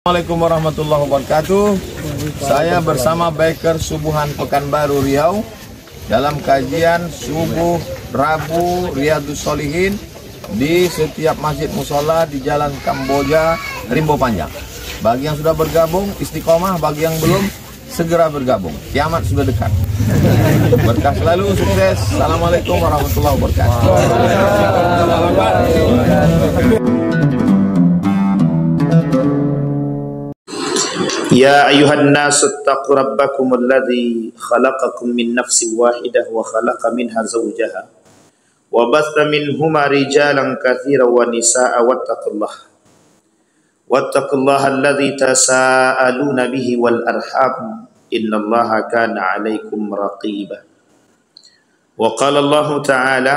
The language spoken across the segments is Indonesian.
Assalamualaikum warahmatullahi wabarakatuh. Saya bersama Biker Subuhan Pekanbaru Riau dalam kajian subuh Rabu Riyadhus Shalihin di setiap masjid musola di Jalan Kamboja, Rimbo Panjang. Bagi yang sudah bergabung istiqomah, bagi yang belum segera bergabung. Kiamat sudah dekat. Berkah selalu, sukses. Assalamualaikum warahmatullahi wabarakatuh. يا أيها الناس اتقوا ربكم الذي خلقكم من نفس واحدة وخلق منها زوجها وبث منهما رجالا كثيرا ونساء واتقوا الله الذي تساءلون به والأرحام إن الله كان عليكم رقيبا وقال الله تعالى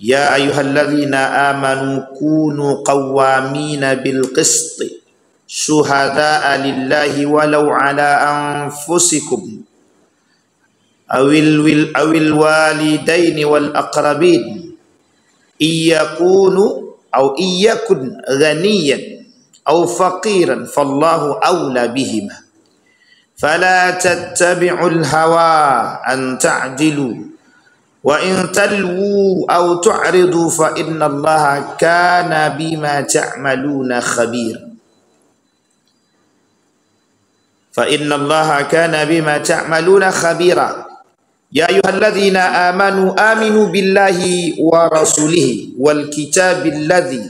يا أيها الذين آمنوا كونوا قوامين بالقسط شهداء لله ولو على أنفسكم أو الوالدين والأقربين إن يكن غنيا أو فقيرا فالله أولى بهما فلا تتبعوا الهوى أن تعدلوا وإن تلووا أو تعرضوا فإن الله كان بما تعملون خبيرا فإن الله كان بما تعملون خبيرا يا أيها الذين آمنوا بالله ورسوله والكتاب الذي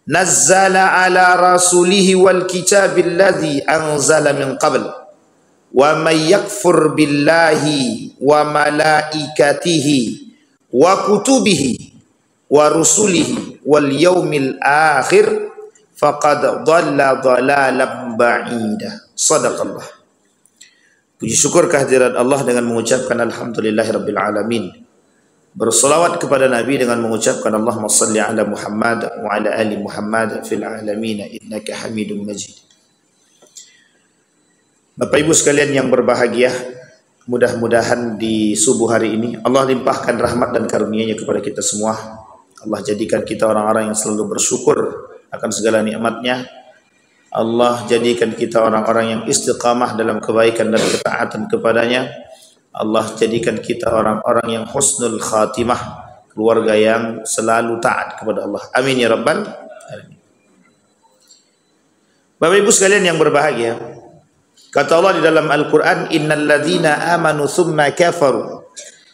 نزل على رسوله والكتاب الذي أنزل من قبل ومن يكفر بالله وملائكته وكتبه ورسله واليوم الآخر faqad dhalla dhalalan ba'ida. Shadaqallah. Puji syukur kehadirat Allah dengan mengucapkan alhamdulillahirabbil alamin. Berselawat kepada Nabi dengan mengucapkan Allahumma shalli ala Muhammad wa ala ali Muhammad fil alamin innaka Hamidum Majid. Bapak Ibu sekalian yang berbahagia, mudah-mudahan di subuh hari ini Allah limpahkan rahmat dan karunia-Nya kepada kita semua. Allah jadikan kita orang-orang yang selalu bersyukur akan segala nikmatnya. Allah jadikan kita orang-orang yang istiqamah dalam kebaikan dan ketaatan kepadanya. Allah jadikan kita orang-orang yang husnul khatimah, keluarga yang selalu taat kepada Allah. Amin ya rabbal alamin. Bapak Ibu sekalian yang berbahagia, kata Allah di dalam Al-Quran, innal ladzina amanu thumma kafaru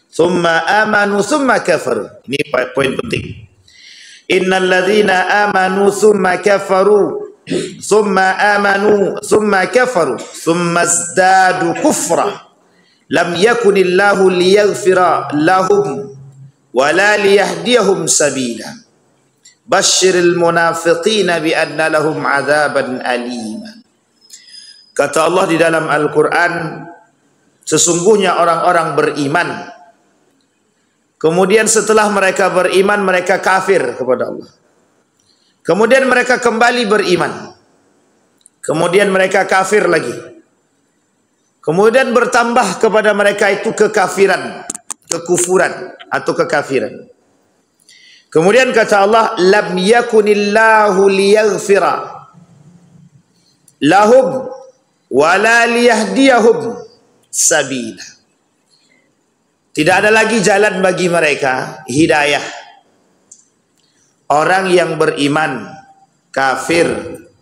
thumma amanu thumma kafaru. Ini poin penting. Innal ladzina amanu thumma kafaru thumma amanu thumma kafaru thumma izdadu kufra lam yakunillahu liyaghfira lahum wala liyahdiyahum sabila basyiril munafiqina bi anna lahum adzaban alima. Kata Allah di dalam Al-Quran, sesungguhnya orang-orang beriman, kemudian setelah mereka beriman, mereka kafir kepada Allah. Kemudian mereka kembali beriman. Kemudian mereka kafir lagi. Kemudian bertambah kepada mereka itu kekafiran, kekufuran atau kekafiran. Kemudian kata Allah, lam yakunillahu liyaghfira lahum wala liyahdiyahum sabila. Tidak ada lagi jalan bagi mereka hidayah. Orang yang beriman, kafir,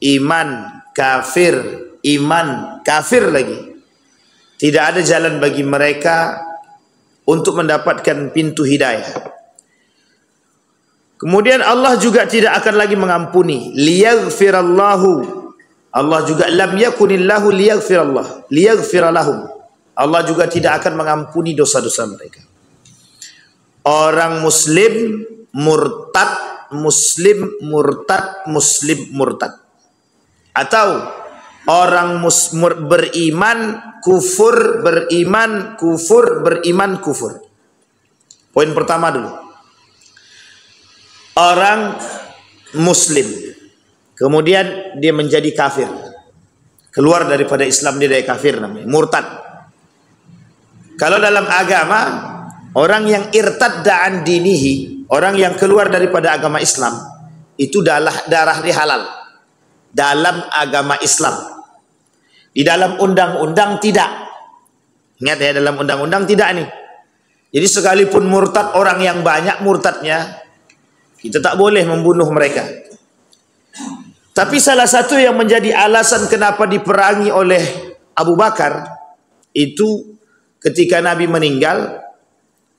iman, kafir, iman, kafir lagi. Tidak ada jalan bagi mereka untuk mendapatkan pintu hidayah. Kemudian Allah juga tidak akan lagi mengampuni. Liyaghfirallahu. Allah juga lam yakunillahu liyaghfiralahum. Allah juga tidak akan mengampuni dosa-dosa mereka. Orang muslim murtad, muslim murtad, muslim murtad. Atau orang beriman kufur, beriman kufur, beriman kufur. Poin pertama dulu. Orang muslim kemudian dia menjadi kafir, keluar daripada Islam, dia dari kafir namanya murtad. Kalau dalam agama, orang yang irtadda an dinihi, orang yang keluar daripada agama Islam, itu darah dia halal. dalam agama Islam. Di dalam undang-undang tidak. Ingat ya, dalam undang-undang tidak nih. Jadi sekalipun murtad orang yang banyak murtadnya, kita tak boleh membunuh mereka. Tapi salah satu yang menjadi alasan kenapa diperangi oleh Abu Bakar, itu ketika Nabi meninggal,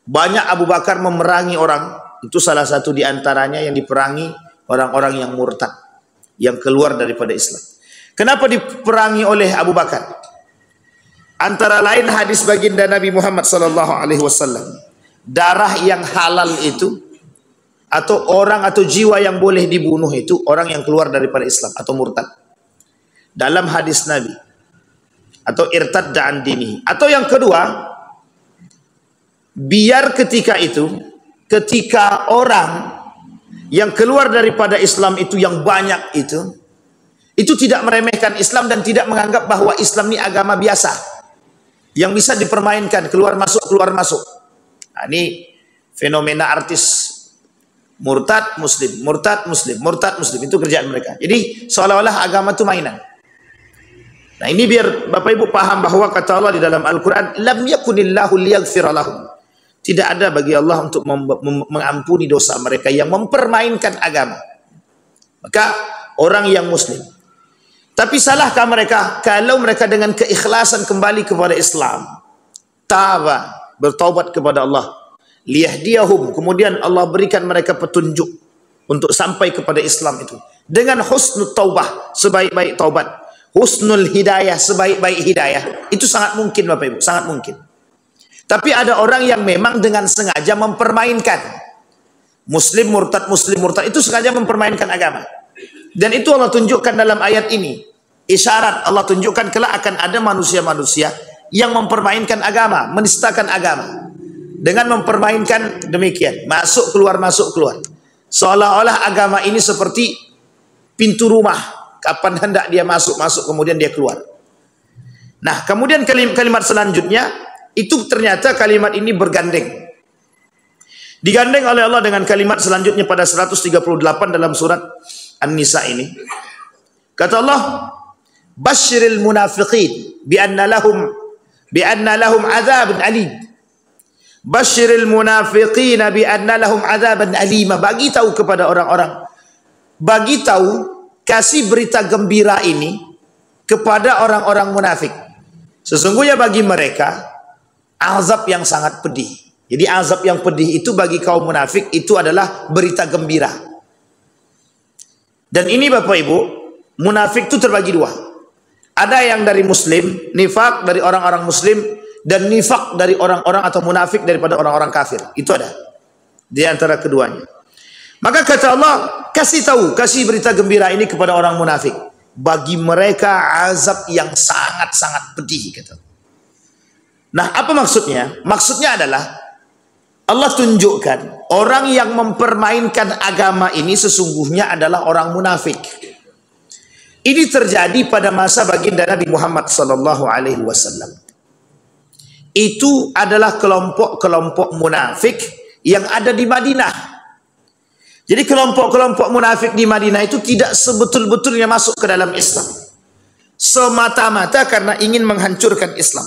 banyak Abu Bakar memerangi orang. Itu salah satu di antaranya yang diperangi orang-orang yang murtad, yang keluar daripada Islam. Kenapa diperangi oleh Abu Bakar? Antara lain hadis baginda Nabi Muhammad SAW, darah yang halal itu, atau orang atau jiwa yang boleh dibunuh itu orang yang keluar daripada Islam atau murtad. Dalam hadis Nabi, atau irtadda an dinihi. Atau yang kedua, biar ketika itu, ketika orang yang keluar daripada Islam itu yang banyak itu tidak meremehkan Islam dan tidak menganggap bahwa Islam ini agama biasa yang bisa dipermainkan, keluar masuk. Nah, ini fenomena artis murtad muslim, murtad muslim, murtad muslim, itu kerjaan mereka. Jadi seolah-olah agama itu mainan. Nah, ini biar Bapak Ibu paham bahwa kata Allah di dalam Al-Quran, lam yakunillahu liyaghfira lahum. Tidak ada bagi Allah untuk mengampuni dosa mereka yang mempermainkan agama. Maka orang yang muslim. Tapi salahkah mereka kalau mereka dengan keikhlasan kembali kepada Islam, taba, bertaubat kepada Allah, liyahdiyahum, kemudian Allah berikan mereka petunjuk untuk sampai kepada Islam itu dengan husnul taubah, sebaik-baik taubat, husnul hidayah, sebaik-baik hidayah, itu sangat mungkin Bapak Ibu, sangat mungkin. Tapi ada orang yang memang dengan sengaja mempermainkan, muslim murtad itu sengaja mempermainkan agama. Dan itu Allah tunjukkan dalam ayat ini. Isyarat Allah tunjukkan kelak akan ada manusia-manusia yang mempermainkan agama, menistakan agama. Dengan mempermainkan demikian, masuk keluar. Seolah-olah agama ini seperti pintu rumah. Kapan hendak dia masuk, kemudian dia keluar. Nah, kemudian kalimat selanjutnya, itu ternyata kalimat ini bergandeng. Digandeng oleh Allah dengan kalimat selanjutnya pada 138 dalam surat An-Nisa ini. Kata Allah, basyiril munafiqin bi anna lahum adzabun alim. Basyiril munafiqin bi anna lahum adzaban alim. Bagi tahu kepada orang-orang, bagi tahu, kasih berita gembira ini kepada orang-orang munafik. Sesungguhnya bagi mereka azab yang sangat pedih. Jadi azab yang pedih itu bagi kaum munafik itu adalah berita gembira. Dan ini Bapak Ibu, munafik itu terbagi dua. Ada yang dari muslim, nifak dari orang-orang muslim, dan nifak dari orang-orang atau munafik daripada orang-orang kafir. Itu ada di antara keduanya. Maka kata Allah, kasih berita gembira ini kepada orang munafik. Bagi mereka azab yang sangat-sangat pedih, kata. Nah, apa maksudnya? Maksudnya adalah Allah tunjukkan orang yang mempermainkan agama ini sesungguhnya adalah orang munafik. Ini terjadi pada masa baginda Nabi Muhammad SAW. Itu adalah kelompok-kelompok munafik yang ada di Madinah. Jadi kelompok-kelompok munafik di Madinah itu tidak sebetul-betulnya masuk ke dalam Islam, semata-mata karena ingin menghancurkan Islam.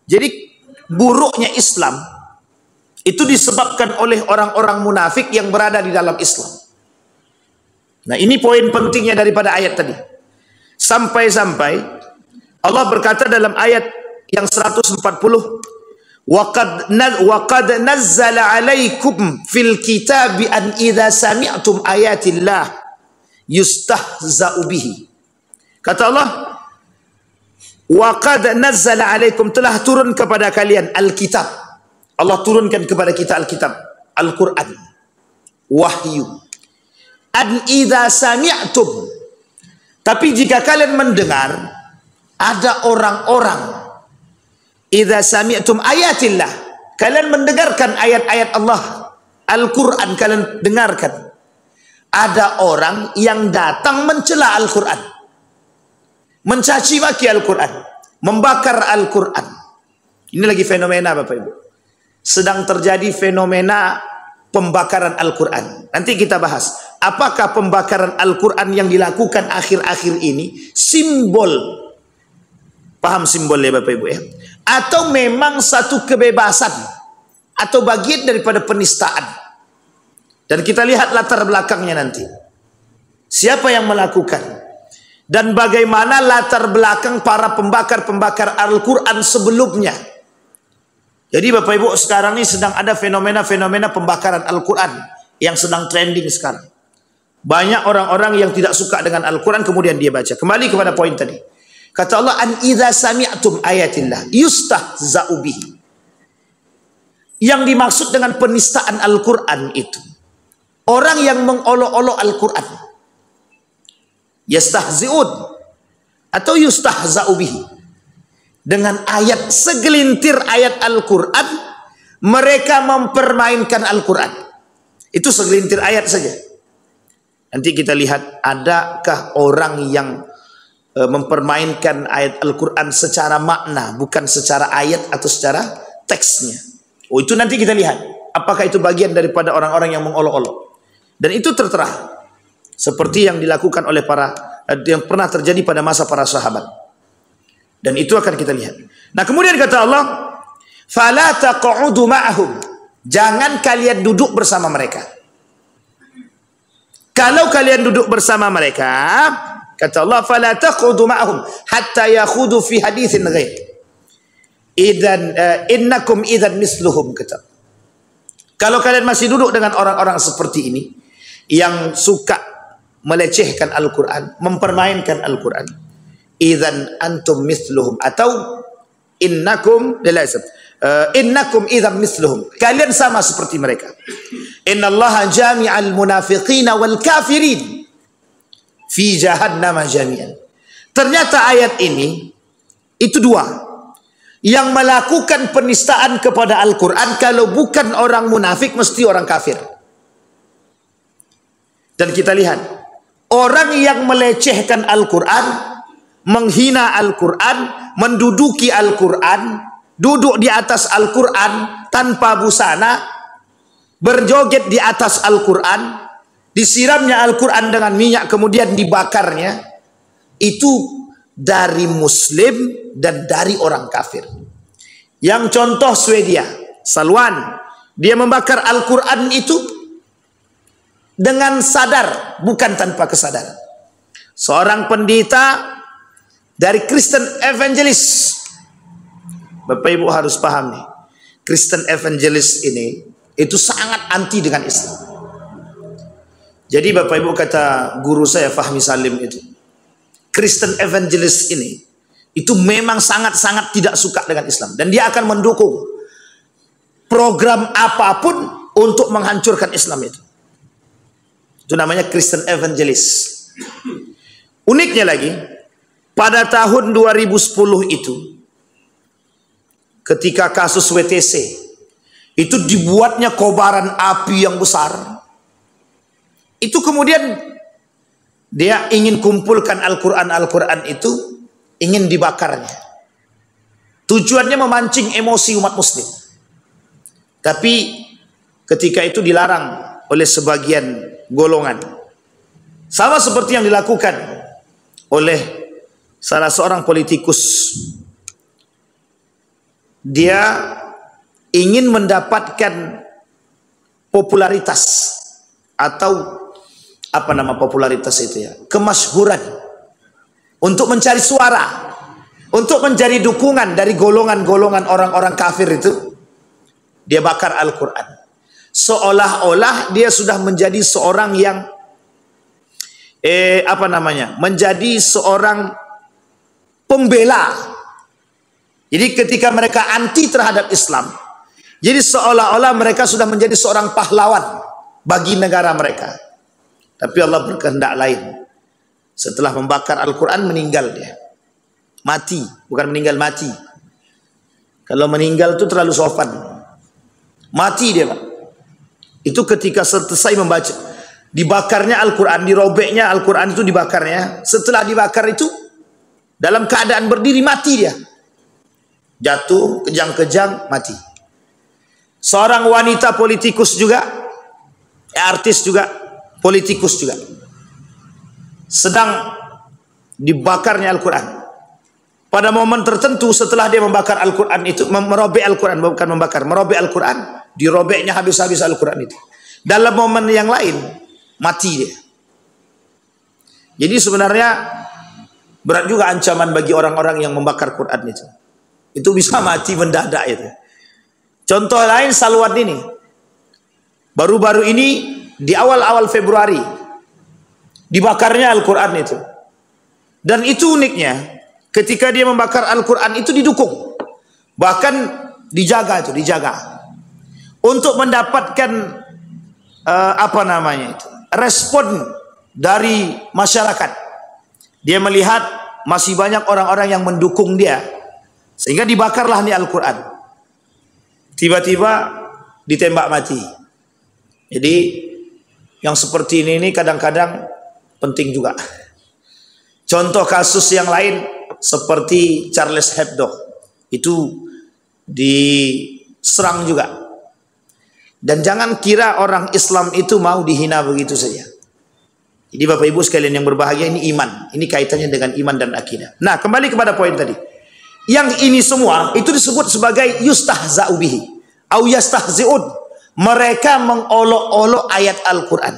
Jadi buruknya Islam itu disebabkan oleh orang-orang munafik yang berada di dalam Islam. Nah, ini poin pentingnya daripada ayat tadi. Sampai-sampai Allah berkata dalam ayat yang 140, wa qad nazzala 'alaikum fil kitabi an idza sami'tum ayatillah yustahza'u bihi. Kata Allah, wa qad nazzala 'alaikum, telah turun kepada kalian alkitab. Allah turunkan kepada kita alkitab, Al-Quran, wahyu. An idza sami'tum, tapi jika kalian mendengar ada orang-orang, idza sami'tum ayatillah, kalian mendengarkan ayat-ayat Allah, Al-Quran kalian dengarkan, ada orang yang datang mencela Al-Quran, mencaci maki Al-Quran, membakar Al-Quran. Ini lagi fenomena Bapak Ibu. Sedang terjadi fenomena pembakaran Al-Quran. Nanti kita bahas. Apakah pembakaran Al-Quran yang dilakukan akhir-akhir ini simbol, paham simbol ya Bapak Ibu ya? Atau memang satu kebebasan atau bagian daripada penistaan? Dan kita lihat latar belakangnya nanti. Siapa yang melakukan? Dan bagaimana latar belakang para pembakar-pembakar Al-Quran sebelumnya. Jadi Bapak Ibu, sekarang ini sedang ada fenomena-fenomena pembakaran Al-Quran yang sedang trending sekarang. Banyak orang-orang yang tidak suka dengan Al-Quran kemudian dia baca. Kembali kepada poin tadi. Kata Allah, an idza sami'tum ayatillah yustahza'u bihi. Yang dimaksud dengan penistaan Al-Quran itu orang yang mengolok-olok Al-Quran. Yastahzi'un atau yustahza'u bihi. Dengan ayat, segelintir ayat Al-Quran, mereka mempermainkan Al-Quran. Itu segelintir ayat saja. Nanti kita lihat, adakah orang yang mempermainkan ayat Al-Quran secara makna, bukan secara ayat atau secara teksnya. Oh, itu nanti kita lihat. Apakah itu bagian daripada orang-orang yang mengolok-olok. Dan itu tertera. Seperti yang dilakukan oleh yang pernah terjadi pada masa para sahabat. Dan itu akan kita lihat. Nah kemudian kata Allah, fala taq'udu ma'ahum. Jangan kalian duduk bersama mereka. Kalau kalian duduk bersama mereka, kata Allah, fala taq'udu ma'ahum hatta yakhudu fi haditsin ghair. Idan innakum idan misluhum, kata. Kalau kalian masih duduk dengan orang-orang seperti ini yang suka melecehkan Al-Quran, mempermainkan Al-Quran, idzan antum mithluhum, atau innakum idzan mithluhum, kalian sama seperti mereka. Innallaha jami'al munafiqina wal kafirin fi jahannam jami'an. Ternyata ayat ini itu dua. Yang melakukan penistaan kepada Al-Quran, kalau bukan orang munafik mesti orang kafir. Dan kita lihat, orang yang melecehkan Al-Quran, menghina Al-Quran, menduduki Al-Quran, duduk di atas Al-Quran tanpa busana, berjoget di atas Al-Quran, disiramnya Al-Quran dengan minyak kemudian dibakarnya, itu dari Muslim dan dari orang kafir. Yang contoh Swedia, Salwan, dia membakar Al-Quran itu dengan sadar, bukan tanpa kesadaran. Seorang pendeta dari Kristen Evangelist. Bapak Ibu harus paham nih, Kristen Evangelist ini itu sangat anti dengan Islam. Jadi Bapak Ibu, kata guru saya Fahmi Salim itu, Kristen Evangelist ini itu memang sangat-sangat tidak suka dengan Islam, dan dia akan mendukung program apapun untuk menghancurkan Islam itu. Itu namanya Kristen Evangelist. Uniknya lagi, pada tahun 2010 itu, ketika kasus WTC, itu dibuatnya kobaran api yang besar. Itu kemudian dia ingin kumpulkan Al-Quran itu, ingin dibakarnya. Tujuannya memancing emosi umat muslim. Tapi ketika itu dilarang oleh sebagian golongan. Sama seperti yang dilakukan oleh salah seorang politikus. Dia ingin mendapatkan popularitas, atau apa nama popularitas itu ya, kemasyhuran, untuk mencari suara, untuk mencari dukungan dari golongan-golongan orang-orang kafir itu. Dia bakar Al-Quran, seolah-olah dia sudah menjadi seorang yang menjadi seorang pembela. Jadi ketika mereka anti terhadap Islam, jadi seolah-olah mereka sudah menjadi seorang pahlawan bagi negara mereka. Tapi Allah berkehendak lain. Setelah membakar Al-Quran, meninggal dia. Mati, bukan meninggal, mati. Kalau meninggal itu terlalu sopan. Mati dia, Pak. Itu ketika selesai membaca, dibakarnya Al-Quran, dirobeknya Al-Quran itu dibakarnya. Setelah dibakar itu, dalam keadaan berdiri, mati dia. Jatuh, kejang-kejang, mati. Seorang wanita politikus juga, artis juga, politikus juga, sedang dibakarnya Al-Quran. Pada momen tertentu setelah dia membakar Al-Quran itu, merobek Al-Quran, bukan membakar, merobek Al-Quran, dirobeknya habis-habis Al-Quran itu. Dalam momen yang lain, mati dia. Jadi sebenarnya berat juga ancaman bagi orang-orang yang membakar Quran itu. Itu bisa mati mendadak itu. Contoh lain Salwan ini. Baru-baru ini di awal-awal Februari dibakarnya Al-Quran itu. Dan itu uniknya, ketika dia membakar Al-Quran itu didukung. Bahkan dijaga itu, dijaga. Untuk mendapatkan respon dari masyarakat. Dia melihat masih banyak orang-orang yang mendukung dia, sehingga dibakarlah nih Al-Quran. Tiba-tiba ditembak mati. Jadi yang seperti ini kadang-kadang penting juga. Contoh kasus yang lain seperti Charles Hebdo, itu diserang juga. Dan jangan kira orang Islam itu mau dihina begitu saja. Jadi Bapak Ibu sekalian yang berbahagia, ini iman. Ini kaitannya dengan iman dan akidah. Nah, kembali kepada poin tadi. Yang ini semua itu disebut sebagai yustahza'u bihi au yastahzi'un. Mereka mengolok-olok ayat Al-Quran.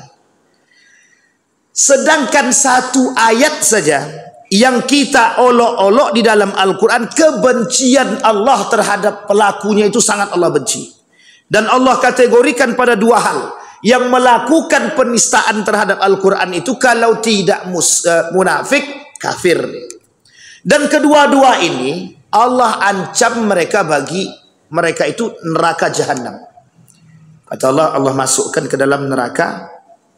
Sedangkan satu ayat saja yang kita olok-olok di dalam Al-Quran, kebencian Allah terhadap pelakunya itu sangat Allah benci. Dan Allah kategorikan pada dua hal. Yang melakukan penistaan terhadap Al-Quran itu kalau tidak munafik, kafir. Dan kedua-dua ini Allah ancam mereka, bagi mereka itu neraka jahanam. Kata Allah, Allah masukkan ke dalam neraka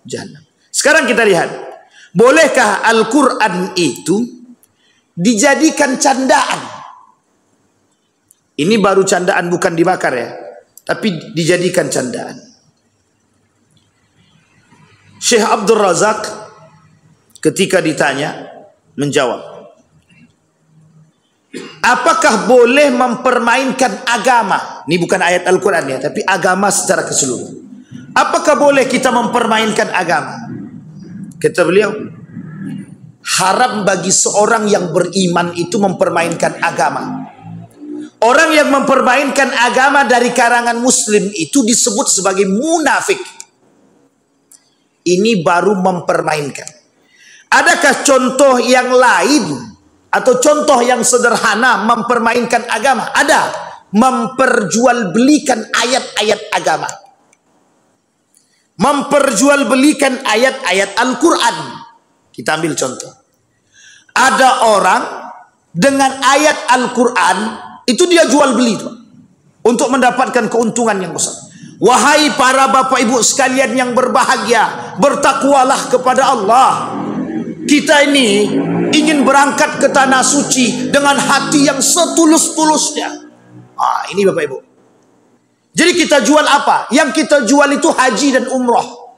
jahanam. Sekarang kita lihat, bolehkah Al-Quran itu dijadikan candaan? Ini baru candaan, bukan dibakar ya, tapi dijadikan candaan. Syekh Abdul Razak ketika ditanya menjawab, apakah boleh mempermainkan agama? Ini bukan ayat Al-Quran ya, tapi agama secara keseluruhan. Apakah boleh kita mempermainkan agama? Kata beliau, haram bagi seorang yang beriman itu mempermainkan agama. Orang yang mempermainkan agama dari karangan muslim itu disebut sebagai munafik. Ini baru mempermainkan. Adakah contoh yang lain atau contoh yang sederhana mempermainkan agama? Ada. Memperjualbelikan ayat-ayat agama. Memperjualbelikan ayat-ayat Al-Quran. Kita ambil contoh. Ada orang dengan ayat Al-Quran itu dia jual beli untuk mendapatkan keuntungan yang besar. Wahai para bapak ibu sekalian yang berbahagia, bertakwalah kepada Allah. Kita ini ingin berangkat ke tanah suci dengan hati yang setulus-tulusnya. Ini bapak ibu. Jadi kita jual apa? Yang kita jual itu haji dan umroh.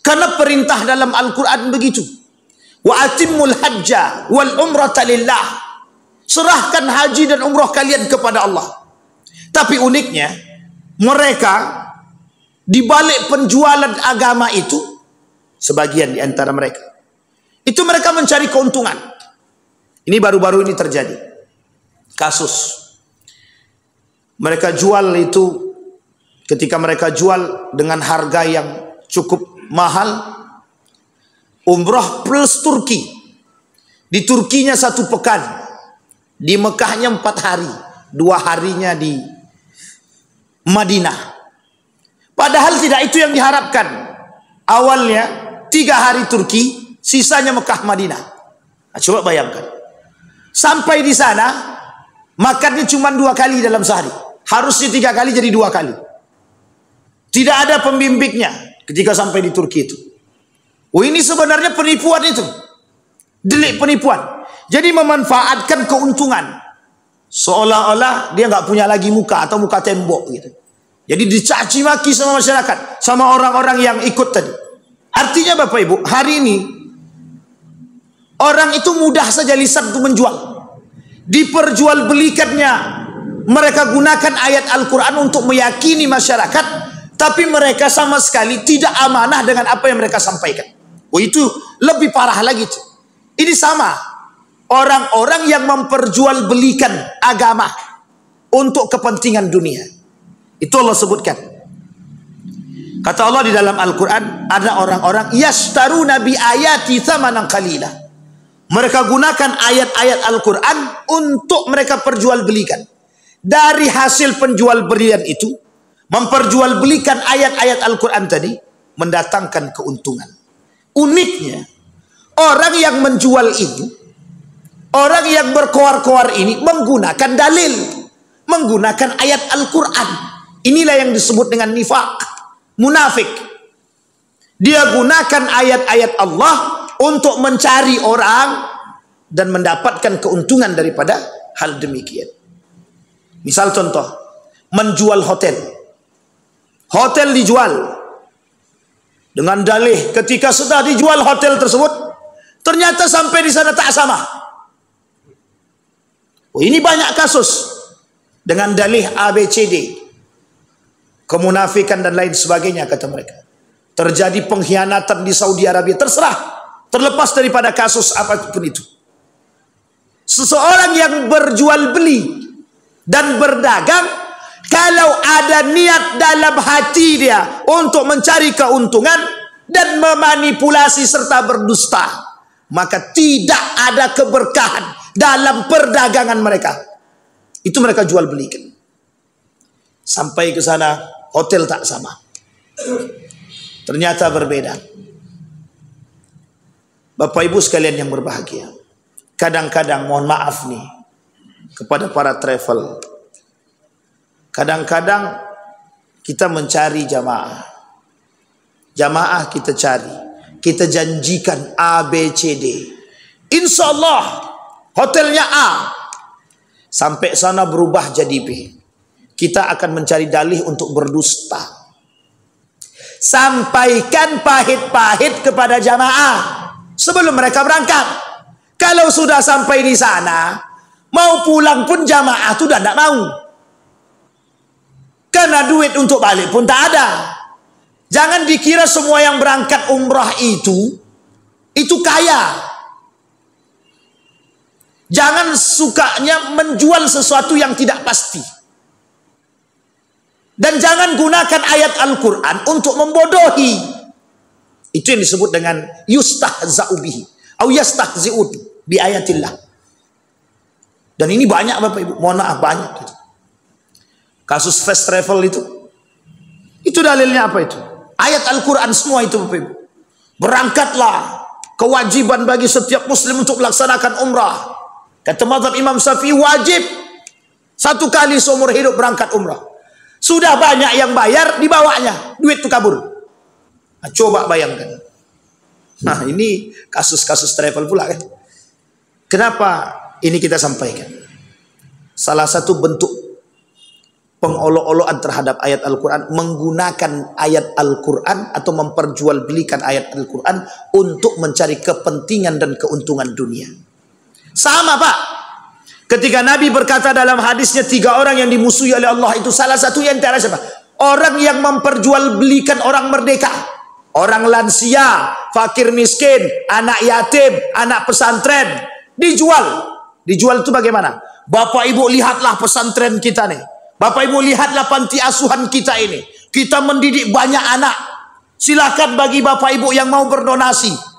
Karena perintah dalam Al-Quran begitu. Wa atimmul hajja wal umrata lillah. Serahkan haji dan umroh kalian kepada Allah. Tapi uniknya, mereka di balik penjualan agama itu, sebagian di antara mereka, itu mereka mencari keuntungan. Ini baru-baru ini terjadi kasus. Mereka jual itu, ketika mereka jual dengan harga yang cukup mahal, umroh plus Turki. Di Turkinya 1 pekan, di Mekahnya 4 hari, 2 harinya di Madinah. Padahal tidak itu yang diharapkan. Awalnya 3 hari Turki, sisanya Mekah Madinah. Nah, coba bayangkan. Sampai di sana makannya cuma 2 kali dalam sehari. Harusnya 3 kali jadi 2 kali. Tidak ada pembimbingnya ketika sampai di Turki itu. Ini sebenarnya penipuan itu. Delik penipuan. Jadi memanfaatkan keuntungan. Seolah-olah dia nggak punya lagi muka atau muka tembok gitu. Jadi dicaci maki sama masyarakat, sama orang-orang yang ikut tadi. Artinya Bapak Ibu, hari ini orang itu mudah saja lisan untuk menjual. Diperjualbelikannya, mereka gunakan ayat Al-Quran untuk meyakini masyarakat tapi mereka sama sekali tidak amanah dengan apa yang mereka sampaikan. Oh, itu lebih parah lagi. Ini sama orang-orang yang memperjualbelikan agama untuk kepentingan dunia. Itu Allah sebutkan. Kata Allah di dalam Al-Quran, ada orang-orang yashtaruna bi ayati tsamanan qalila. Mereka gunakan ayat-ayat Al-Quran untuk mereka perjualbelikan. Dari hasil penjualbelian itu, memperjualbelikan ayat-ayat Al-Quran tadi, mendatangkan keuntungan. Uniknya, orang yang menjual itu, orang yang berkoar-koar ini menggunakan dalil, menggunakan ayat Al-Quran. Inilah yang disebut dengan nifaq, munafik. Dia gunakan ayat-ayat Allah untuk mencari orang dan mendapatkan keuntungan daripada hal demikian. Misal contoh, menjual hotel. Hotel dijual dengan dalih ketika sudah dijual hotel tersebut, ternyata sampai di sana tak sama. Oh, ini banyak kasus dengan dalih ABCD, kemunafikan dan lain sebagainya, kata mereka. Terjadi pengkhianatan di Saudi Arabia, terserah, terlepas daripada kasus apapun itu. Seseorang yang berjual beli dan berdagang, kalau ada niat dalam hati dia untuk mencari keuntungan dan memanipulasi serta berdusta, maka tidak ada keberkahan dalam perdagangan mereka. Itu mereka jual belikan. Sampai ke sana, hotel tak sama. Ternyata berbeda. Bapak Ibu sekalian yang berbahagia, kadang-kadang mohon maaf nih kepada para travel, kadang-kadang kita mencari jamaah. Jamaah kita cari, kita janjikan A, B, C, D. Insya Allah hotelnya A. Sampai sana berubah jadi B. Kita akan mencari dalih untuk berdusta. Sampaikan pahit-pahit kepada jamaah sebelum mereka berangkat. Kalau sudah sampai di sana, mau pulang pun jamaah sudah tidak mau. Karena duit untuk balik pun tak ada. Jangan dikira semua yang berangkat umrah itu kaya. Jangan sukanya menjual sesuatu yang tidak pasti. Dan jangan gunakan ayat Al-Quran untuk membodohi. Itu yang disebut dengan yustahza'u bihi au yastahzi'un bi ayatillah. Dan ini banyak Bapak Ibu, mohon maaf banyak. Kasus fast travel itu dalilnya apa itu? Ayat Al-Quran semua itu Bapak Ibu. Berangkatlah, kewajiban bagi setiap muslim untuk melaksanakan umrah. Kata mazhab Imam Syafi'i wajib 1 kali seumur hidup berangkat umrah. Sudah banyak yang bayar, dibawanya duit itu kabur. Nah, coba bayangkan. Nah, ini kasus-kasus travel pula kan. Kenapa ini kita sampaikan? Salah satu bentuk pengolok-olokan terhadap ayat Al-Quran, menggunakan ayat Al-Quran atau memperjualbelikan ayat Al-Quran untuk mencari kepentingan dan keuntungan dunia. Sama Pak, ketika Nabi berkata dalam hadisnya 3 orang yang dimusuhi oleh Allah itu, salah satu yang antara siapa? Orang yang memperjualbelikan orang merdeka, orang lansia, fakir miskin, anak yatim, anak pesantren, dijual. Dijual itu bagaimana? Bapak Ibu lihatlah pesantren kita nih. Bapak Ibu lihatlah panti asuhan kita ini. Kita mendidik banyak anak. Silakan bagi Bapak Ibu yang mau berdonasi.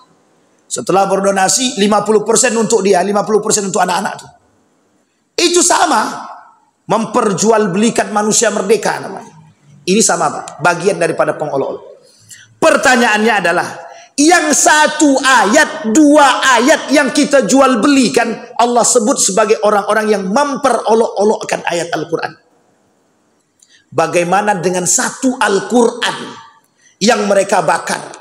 Setelah berdonasi 50% untuk dia, 50% untuk anak-anak itu. Itu sama. Memperjualbelikan manusia merdeka namanya. Ini sama Pak, bagian daripada pengolok-olok. Pertanyaannya adalah, yang 1 ayat, 2 ayat yang kita jual belikan, Allah sebut sebagai orang-orang yang memperolok-olokkan ayat Al-Quran. Bagaimana dengan 1 Al-Quran yang mereka bakar?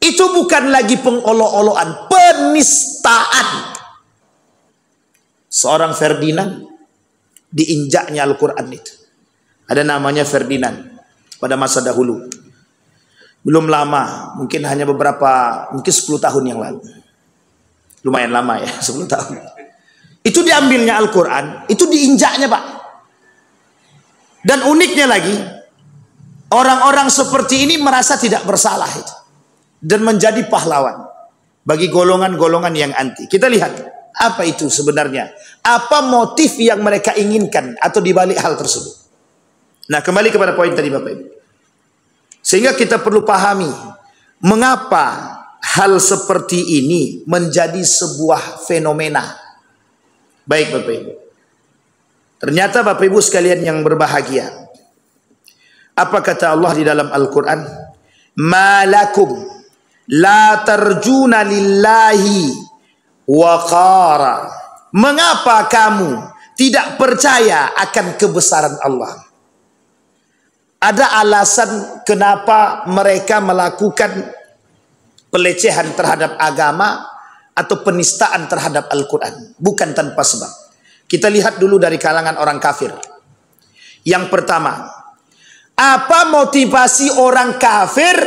Itu bukan lagi pengolok-olokan, penistaan. Seorang Ferdinand, diinjaknya Al-Quran itu. Ada namanya Ferdinand pada masa dahulu. Belum lama, mungkin hanya mungkin 10 tahun yang lalu. Lumayan lama ya, 10 tahun. Itu diambilnya Al-Quran, itu diinjaknya Pak. Dan uniknya lagi, Orang-orang seperti ini merasa tidak bersalah itu, dan menjadi pahlawan bagi golongan-golongan yang anti. Kita lihat apa itu sebenarnya, apa motif yang mereka inginkan atau dibalik hal tersebut. Nah, kembali kepada poin tadi Bapak Ibu. Sehingga kita perlu pahami mengapa hal seperti ini menjadi sebuah fenomena. Baik Bapak Ibu. Ternyata Bapak Ibu sekalian yang berbahagia, apa kata Allah di dalam Al-Quran? Malakum la tarjuna lillahi waqara. Mengapa kamu tidak percaya akan kebesaran Allah? Ada alasan kenapa mereka melakukan pelecehan terhadap agama atau penistaan terhadap Al-Quran. Bukan tanpa sebab. Kita lihat dulu dari kalangan orang kafir. Yang pertama, apa motivasi orang kafir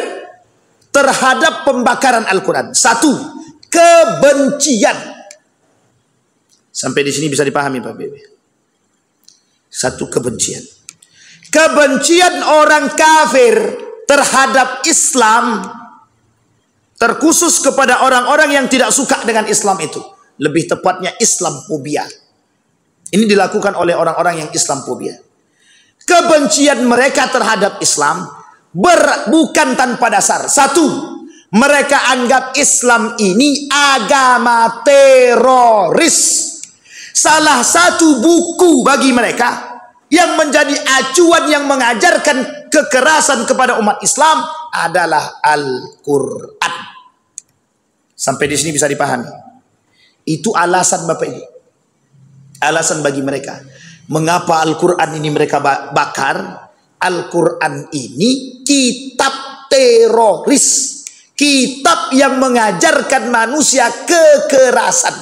terhadap pembakaran Al-Quran? Satu, kebencian. Sampai di sini bisa dipahami Pak Bebe. Satu, kebencian. Kebencian orang kafir terhadap Islam, terkhusus kepada orang-orang yang tidak suka dengan Islam itu. Lebih tepatnya Islamophobia. Ini dilakukan oleh orang-orang yang Islamophobia. Kebencian mereka terhadap Islam bukan tanpa dasar. Satu, mereka anggap Islam ini agama teroris. Salah satu buku bagi mereka yang menjadi acuan yang mengajarkan kekerasan kepada umat Islam adalah Al-Quran. Sampai di sini bisa dipahami. Itu alasan Bapak Ibu. Alasan bagi mereka. Mengapa Al-Quran ini mereka bakar? Al-Quran ini kitab teroris. Kitab yang mengajarkan manusia kekerasan.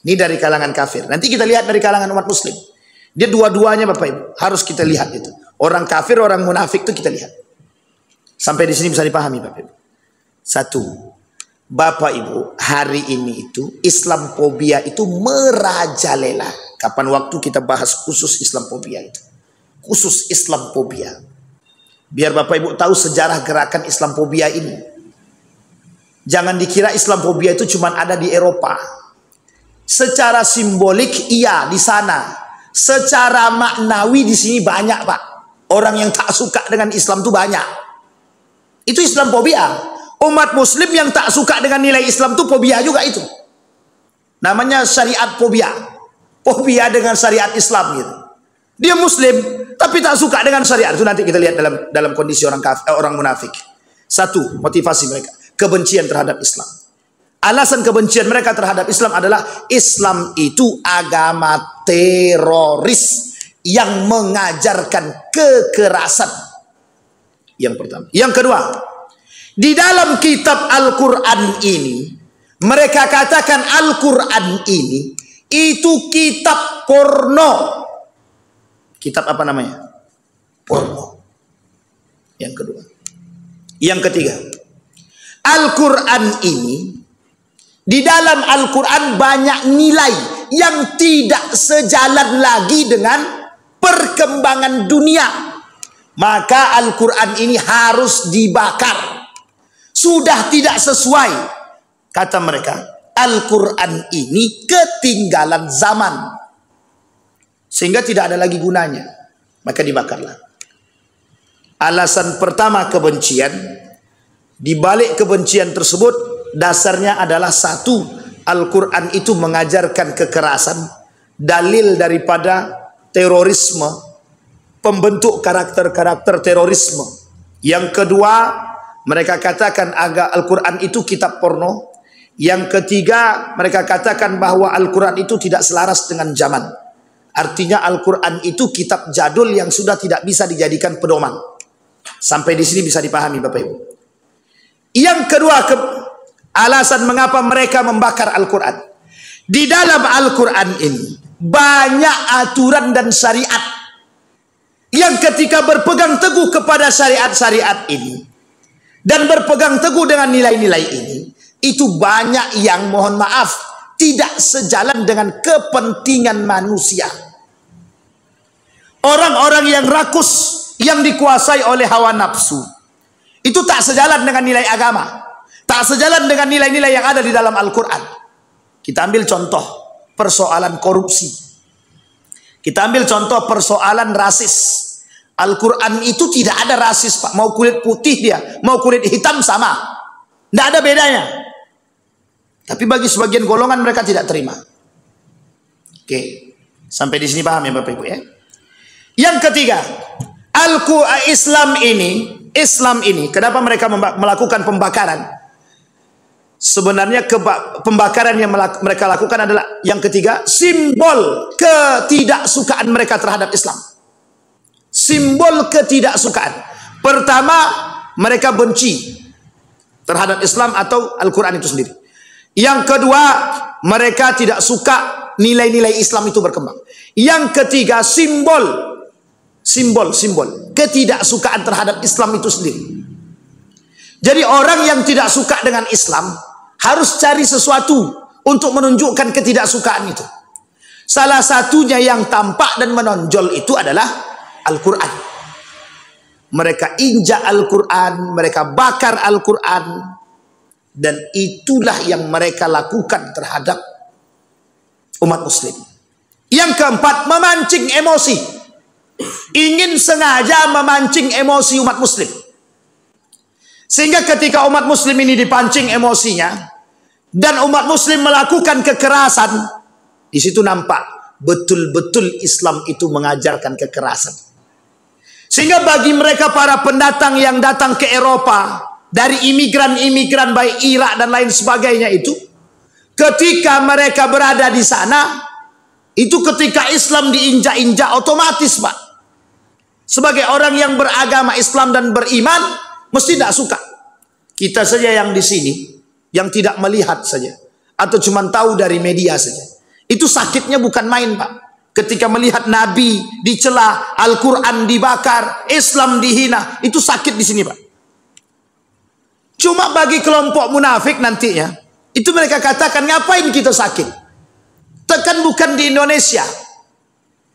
Ini dari kalangan kafir. Nanti kita lihat dari kalangan umat muslim. Dia dua-duanya Bapak Ibu. Harus kita lihat itu. Orang kafir, orang munafik itu kita lihat. Sampai di sini bisa dipahami Bapak Ibu. Satu, Bapak Ibu, hari ini itu Islamophobia itu merajalela. Kapan waktu kita bahas khusus Islamophobia itu. Khusus Islamophobia. Biar Bapak Ibu tahu sejarah gerakan Islamophobia ini. Jangan dikira Islamophobia itu cuma ada di Eropa. Secara simbolik iya di sana. Secara maknawi di sini banyak Pak. Orang yang tak suka dengan Islam itu banyak. Itu Islamophobia. Umat muslim yang tak suka dengan nilai Islam itu fobia juga itu. Namanya syariat fobia. Fobia dengan syariat Islam gitu. Dia muslim tapi tak suka dengan syariat. Itu nanti kita lihat dalam kondisi orang munafik. Satu, motivasi mereka, kebencian terhadap Islam. Alasan kebencian mereka terhadap Islam adalah Islam itu agama teroris yang mengajarkan kekerasan. Yang pertama. Yang kedua, di dalam kitab Al-Quran ini, mereka katakan Al-Quran ini itu kitab porno. Kitab apa namanya? Porno. Yang kedua. Yang ketiga, Al-Quran ini, di dalam Al-Quran banyak nilai yang tidak sejalan lagi dengan perkembangan dunia. Maka Al-Quran ini harus dibakar. Sudah tidak sesuai. Kata mereka, Al-Quran ini ketinggalan zaman. Sehingga tidak ada lagi gunanya. Maka dibakarlah. Alasan pertama kebencian. Di balik kebencian tersebut, dasarnya adalah satu, Al-Quran itu mengajarkan kekerasan, dalil daripada terorisme, pembentuk karakter-karakter terorisme. Yang kedua, mereka katakan Al-Quran itu kitab porno. Yang ketiga, mereka katakan bahwa Al-Quran itu tidak selaras dengan zaman. Artinya Al-Quran itu kitab jadul yang sudah tidak bisa dijadikan pedoman. Sampai di sini bisa dipahami Bapak Ibu. Yang kedua, alasan mengapa mereka membakar Al-Quran. Di dalam Al-Quran ini banyak aturan dan syariat yang ketika berpegang teguh kepada syariat-syariat ini dan berpegang teguh dengan nilai-nilai ini, itu banyak yang mohon maaf tidak sejalan dengan kepentingan manusia. Orang-orang yang rakus, yang dikuasai oleh hawa nafsu, itu tak sejalan dengan nilai agama, tak sejalan dengan nilai-nilai yang ada di dalam Al-Quran. Kita ambil contoh persoalan korupsi, kita ambil contoh persoalan rasis. Al-Quran itu tidak ada rasis, Pak. Mau kulit putih dia, mau kulit hitam sama, tidak ada bedanya. Tapi bagi sebagian golongan mereka tidak terima. Oke, sampai di sini paham ya Bapak Ibu ya. Yang ketiga, Islam ini, kenapa mereka melakukan pembakaran? Sebenarnya pembakaran yang mereka lakukan adalah yang ketiga, simbol ketidaksukaan mereka terhadap Islam. Simbol ketidaksukaan. Pertama, mereka benci terhadap Islam atau Al-Quran itu sendiri. Yang kedua, mereka tidak suka nilai-nilai Islam itu berkembang. Yang ketiga, simbol ketidaksukaan terhadap Islam itu sendiri. Jadi orang yang tidak suka dengan Islam harus cari sesuatu untuk menunjukkan ketidaksukaan itu. Salah satunya yang tampak dan menonjol itu adalah Al-Quran. Mereka injak Al-Quran, mereka bakar Al-Quran, dan itulah yang mereka lakukan terhadap umat muslim. Yang keempat, memancing emosi. Ingin sengaja memancing emosi umat muslim, sehingga ketika umat muslim ini dipancing emosinya dan umat muslim melakukan kekerasan, di situ nampak betul-betul Islam itu mengajarkan kekerasan. Sehingga bagi mereka para pendatang yang datang ke Eropa dari imigran-imigran baik Irak dan lain sebagainya itu, ketika mereka berada di sana, itu ketika Islam diinjak-injak otomatis, Pak. Sebagai orang yang beragama Islam dan beriman, mesti tidak suka. Kita saja yang di sini, yang tidak melihat saja, atau cuma tahu dari media saja, itu sakitnya bukan main, Pak. Ketika melihat Nabi dicela, Al-Quran dibakar, Islam dihina, itu sakit di sini, Pak. Cuma bagi kelompok munafik nantinya, itu mereka katakan, ngapain kita sakit? Tekan bukan di Indonesia.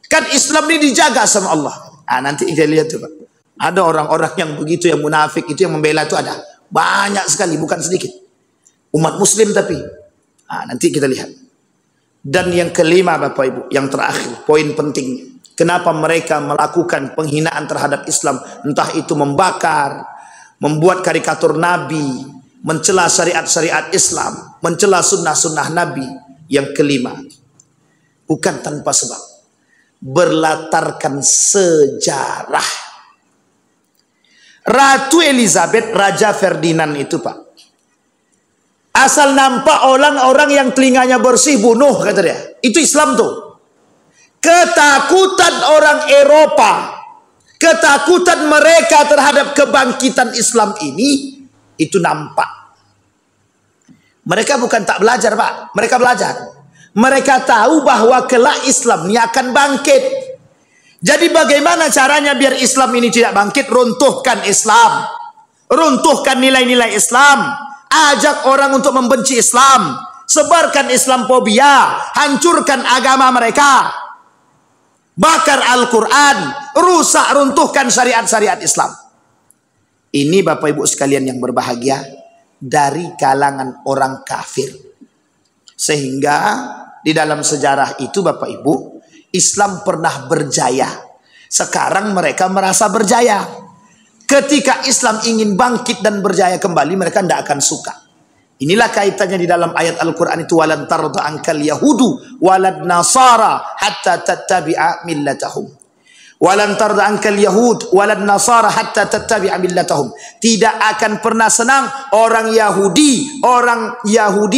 Kan Islam ini dijaga sama Allah. Ah, nanti kita lihat tuh, Pak. Ada orang-orang yang begitu, yang munafik itu, yang membela itu ada. Banyak sekali, bukan sedikit. Umat muslim tapi. Ah, nanti kita lihat. Dan yang kelima Bapak Ibu, yang terakhir, poin penting. Kenapa mereka melakukan penghinaan terhadap Islam? Entah itu membakar, membuat karikatur Nabi, mencela syariat-syariat Islam, mencela sunnah-sunnah Nabi. Yang kelima, bukan tanpa sebab, berlatarkan sejarah. Ratu Elizabeth, Raja Ferdinand itu, Pak, asal nampak orang-orang yang telinganya bersih bunuh, kata dia. Itu Islam tuh. Ketakutan orang Eropa, ketakutan mereka terhadap kebangkitan Islam ini, itu nampak. Mereka bukan tak belajar, Pak. Mereka belajar. Mereka tahu bahwa kelak Islam ini akan bangkit. Jadi bagaimana caranya biar Islam ini tidak bangkit? Runtuhkan Islam. Runtuhkan nilai-nilai Islam. Ajak orang untuk membenci Islam, sebarkan Islamfobia, hancurkan agama mereka, bakar Al-Quran, rusak, runtuhkan syariat-syariat Islam. Ini Bapak Ibu sekalian yang berbahagia, dari kalangan orang kafir. Sehingga di dalam sejarah itu Bapak Ibu, Islam pernah berjaya. Sekarang mereka merasa berjaya. Ketika Islam ingin bangkit dan berjaya kembali, mereka tidak akan suka. Inilah kaitannya di dalam ayat Al-Quran itu, walan tarda ankal yahudu walad nasara hatta tattabi'a millatahum. Walan tarda ankal yahud walad nasara hatta tattabi'a millatahum. Tidak akan pernah senang orang Yahudi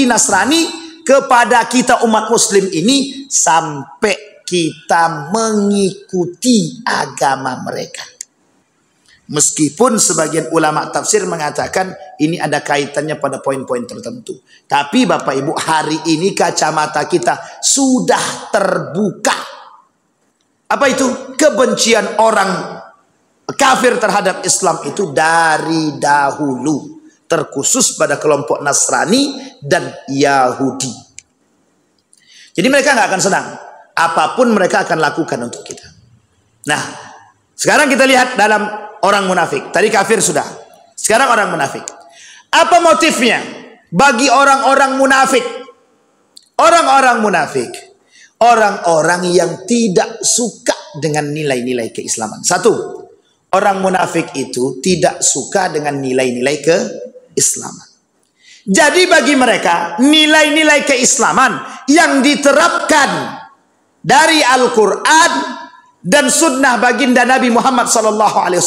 Nasrani kepada kita umat muslim ini sampai kita mengikuti agama mereka. Meskipun sebagian ulama tafsir mengatakan ini ada kaitannya pada poin-poin tertentu. Tapi Bapak Ibu, hari ini kacamata kita sudah terbuka. Apa itu? Kebencian orang kafir terhadap Islam itu dari dahulu. Terkhusus pada kelompok Nasrani dan Yahudi. Jadi mereka nggak akan senang. Apapun mereka akan lakukan untuk kita. Nah, Sekarang kita lihat dalam orang munafik. Tadi kafir sudah. Sekarang orang munafik. Apa motifnya bagi orang-orang munafik? Orang-orang munafik, orang-orang yang tidak suka dengan nilai-nilai keislaman. Satu, orang munafik itu tidak suka dengan nilai-nilai keislaman. Jadi bagi mereka, nilai-nilai keislaman yang diterapkan dari Al-Quran dan sunnah baginda Nabi Muhammad SAW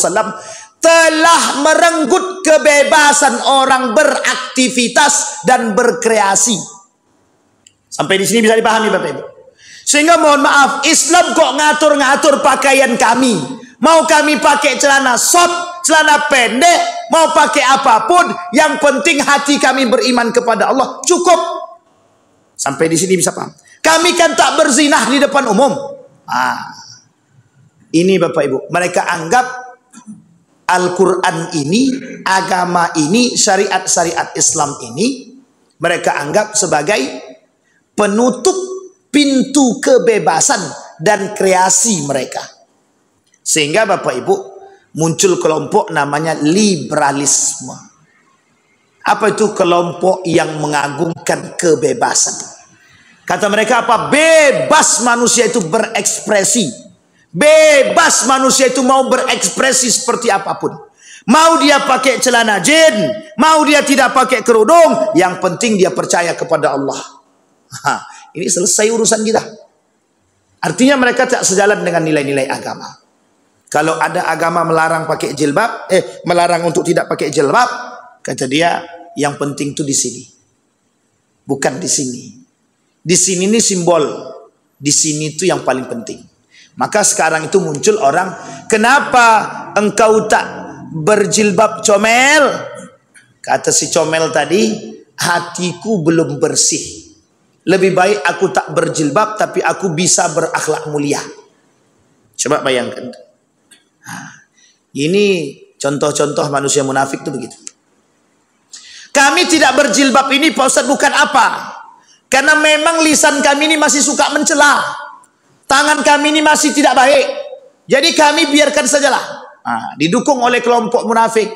telah merenggut kebebasan orang beraktivitas dan berkreasi. Sampai di sini bisa dipahami Bapak Ibu. Sehingga mohon maaf, Islam kok ngatur-ngatur pakaian kami. Mau kami pakai celana short, celana pendek, mau pakai apapun, yang penting hati kami beriman kepada Allah, cukup. Sampai di sini bisa paham. Kami kan tak berzinah di depan umum. Ini Bapak Ibu, mereka anggap Al-Quran ini, agama ini, syariat-syariat Islam ini, mereka anggap sebagai penutup pintu kebebasan dan kreasi mereka. Sehingga Bapak Ibu muncul kelompok namanya liberalisme. Apa itu kelompok yang mengagungkan kebebasan? Kata mereka apa? Bebas manusia itu berekspresi. Bebas manusia itu mau berekspresi seperti apapun. Mau dia pakai celana jin, mau dia tidak pakai kerudung, yang penting dia percaya kepada Allah. Ini selesai urusan kita. Artinya mereka tak sejalan dengan nilai-nilai agama. Kalau ada agama melarang pakai jilbab, melarang untuk tidak pakai jilbab, kata dia, yang penting itu di sini, bukan di sini. Di sini ini simbol, di sini itu yang paling penting. Maka sekarang itu muncul orang, kenapa engkau tak berjilbab comel? Kata si comel tadi, hatiku belum bersih. Lebih baik aku tak berjilbab, tapi aku bisa berakhlak mulia. Coba bayangkan. Ini contoh-contoh manusia munafik itu begitu. Kami tidak berjilbab ini Pak Ustadz bukan apa? Karena memang lisan kami ini masih suka mencela. Tangan kami ini masih tidak baik. Jadi kami biarkan sajalah. Didukung oleh kelompok munafik.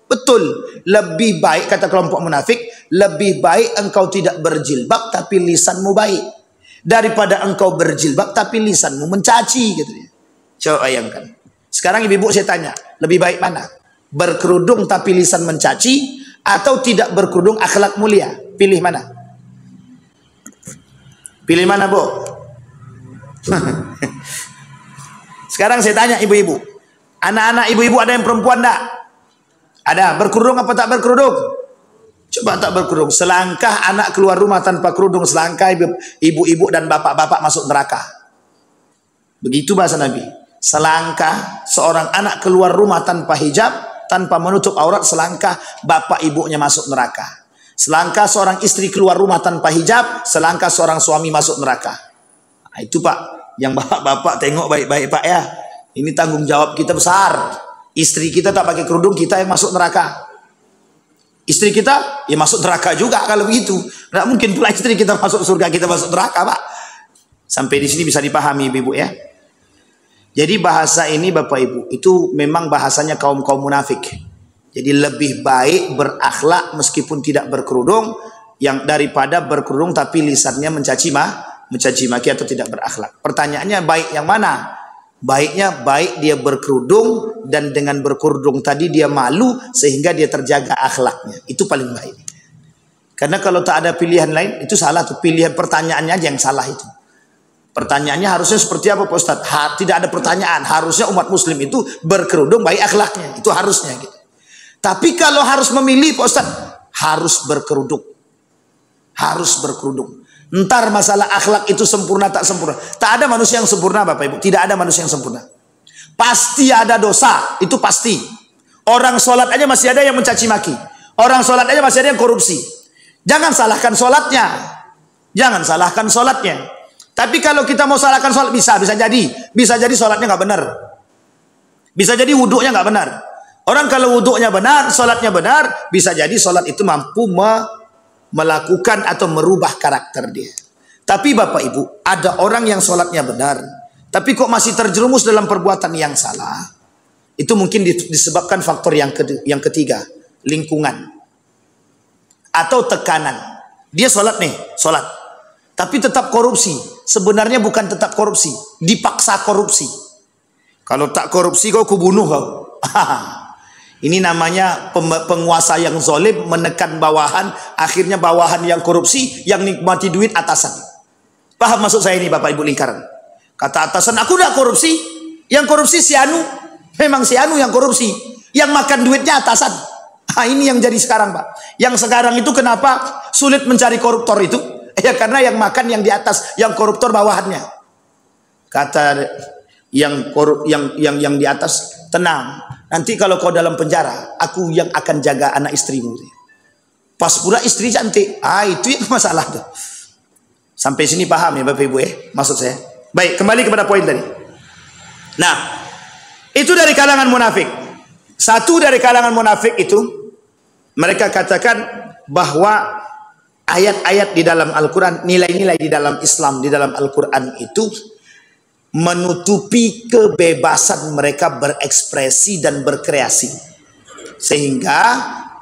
Betul, lebih baik kata kelompok munafik, lebih baik engkau tidak berjilbab tapi lisanmu baik daripada engkau berjilbab tapi lisanmu mencaci gitu ya. Coba bayangkan. Sekarang ibu-ibu saya tanya, lebih baik mana? Berkerudung tapi lisan mencaci atau tidak berkerudung akhlak mulia? Pilih mana? Pilih mana, Bu? Sekarang saya tanya ibu-ibu. Anak-anak ibu-ibu ada yang perempuan enggak? Ada, berkerudung apa tak berkerudung? Coba tak berkerudung. Selangkah anak keluar rumah tanpa kerudung, selangkah ibu-ibu dan bapak-bapak masuk neraka. Begitu bahasa Nabi. Selangkah seorang anak keluar rumah tanpa hijab, tanpa menutup aurat, selangkah bapak ibunya masuk neraka. Selangkah seorang istri keluar rumah tanpa hijab, selangkah seorang suami masuk neraka. Nah, itu Pak, yang bapak-bapak tengok baik-baik Pak ya. Ini tanggung jawab kita besar. Istri kita tak pakai kerudung, kita yang masuk neraka. Istri kita ya masuk neraka juga kalau begitu. Tidak mungkin pula istri kita masuk surga, kita masuk neraka Pak. Sampai di sini bisa dipahami ibu ya. Jadi bahasa ini Bapak Ibu itu memang bahasanya kaum-kaum munafik. Jadi lebih baik berakhlak meskipun tidak berkerudung yang daripada berkerudung tapi lisannya mencaci maki atau tidak berakhlak. Pertanyaannya baik yang mana? Baiknya baik dia berkerudung dan dengan berkerudung tadi dia malu sehingga dia terjaga akhlaknya. Itu paling baik. Karena kalau tak ada pilihan lain itu salah tuh, pilihan pertanyaannya aja yang salah itu. Pertanyaannya harusnya seperti apa Pak Ustadz? Tidak ada pertanyaan. Harusnya umat muslim itu berkerudung baik akhlaknya. Itu harusnya gitu. Tapi kalau harus memilih Pak Ustadz, harus berkerudung. Harus berkerudung. Entar masalah akhlak itu sempurna tak sempurna. Tak ada manusia yang sempurna Bapak Ibu. Tidak ada manusia yang sempurna. Pasti ada dosa. Itu pasti. Orang sholat aja masih ada yang mencaci maki. Orang sholat aja masih ada yang korupsi. Jangan salahkan sholatnya. Jangan salahkan sholatnya. Tapi kalau kita mau salahkan sholat bisa jadi. Bisa jadi sholatnya nggak benar. Bisa jadi wuduknya nggak benar. Orang kalau wuduknya benar, sholatnya benar, bisa jadi sholat itu mampu melakukan atau merubah karakter dia. Tapi Bapak Ibu, ada orang yang sholatnya benar, tapi kok masih terjerumus dalam perbuatan yang salah. Itu mungkin disebabkan faktor yang ketiga, lingkungan atau tekanan. Dia sholat nih, sholat, tapi tetap korupsi. Sebenarnya bukan tetap korupsi, dipaksa korupsi. Kalau tak korupsi kau kubunuh kau. Ini namanya penguasa yang zalim menekan bawahan, akhirnya bawahan yang korupsi, yang nikmati duit atasan. Paham maksud saya ini Bapak Ibu lingkaran? Kata atasan, aku tidak korupsi, yang korupsi si Anu. Memang si Anu yang korupsi, yang makan duitnya atasan. Ini yang jadi sekarang Pak. Yang sekarang itu kenapa sulit mencari koruptor itu? Ya karena yang makan yang di atas, yang koruptor bawahannya. Kata yang di atas, tenang. Nanti kalau kau dalam penjara, aku yang akan jaga anak istrimu. Pas pula istri cantik. Itu yang masalah tuh. Sampai sini paham ya Bapak Ibu maksud saya. Baik, kembali kepada poin tadi. Nah, itu dari kalangan munafik. Satu dari kalangan munafik itu, mereka katakan bahwa ayat-ayat di dalam Al-Quran, nilai-nilai di dalam Islam, di dalam Al-Quran itu menutupi kebebasan mereka berekspresi dan berkreasi, sehingga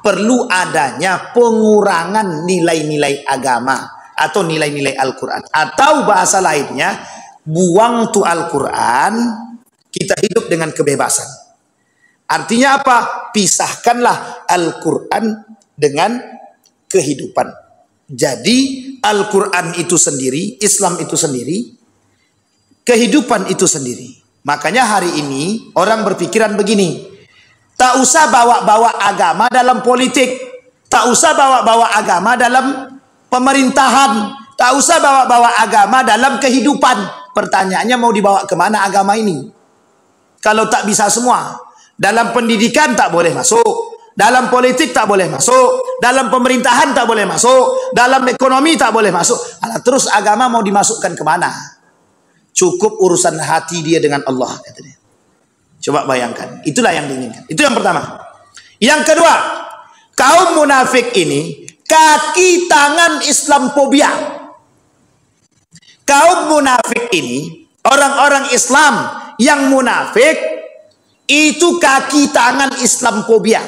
perlu adanya pengurangan nilai-nilai agama atau nilai-nilai Al-Quran, atau bahasa lainnya buang tuh Al-Quran, kita hidup dengan kebebasan. Artinya apa? Pisahkanlah Al-Quran dengan kehidupan. Jadi Al-Quran itu sendiri, Islam itu sendiri, kehidupan itu sendiri. Makanya hari ini orang berpikiran begini, tak usah bawa-bawa agama dalam politik, tak usah bawa-bawa agama dalam pemerintahan, tak usah bawa-bawa agama dalam kehidupan. Pertanyaannya mau dibawa kemana agama ini? Kalau tak bisa semua, dalam pendidikan tak boleh masuk, dalam politik tak boleh masuk, dalam pemerintahan tak boleh masuk, dalam ekonomi tak boleh masuk. Terus agama mau dimasukkan kemana? Cukup urusan hati dia dengan Allah, katanya. Coba bayangkan, itulah yang diinginkan. Itu yang pertama. Yang kedua, kaum munafik ini kaki tangan Islamfobia. Kaum munafik ini, orang-orang Islam yang munafik itu kaki tangan Islamfobia.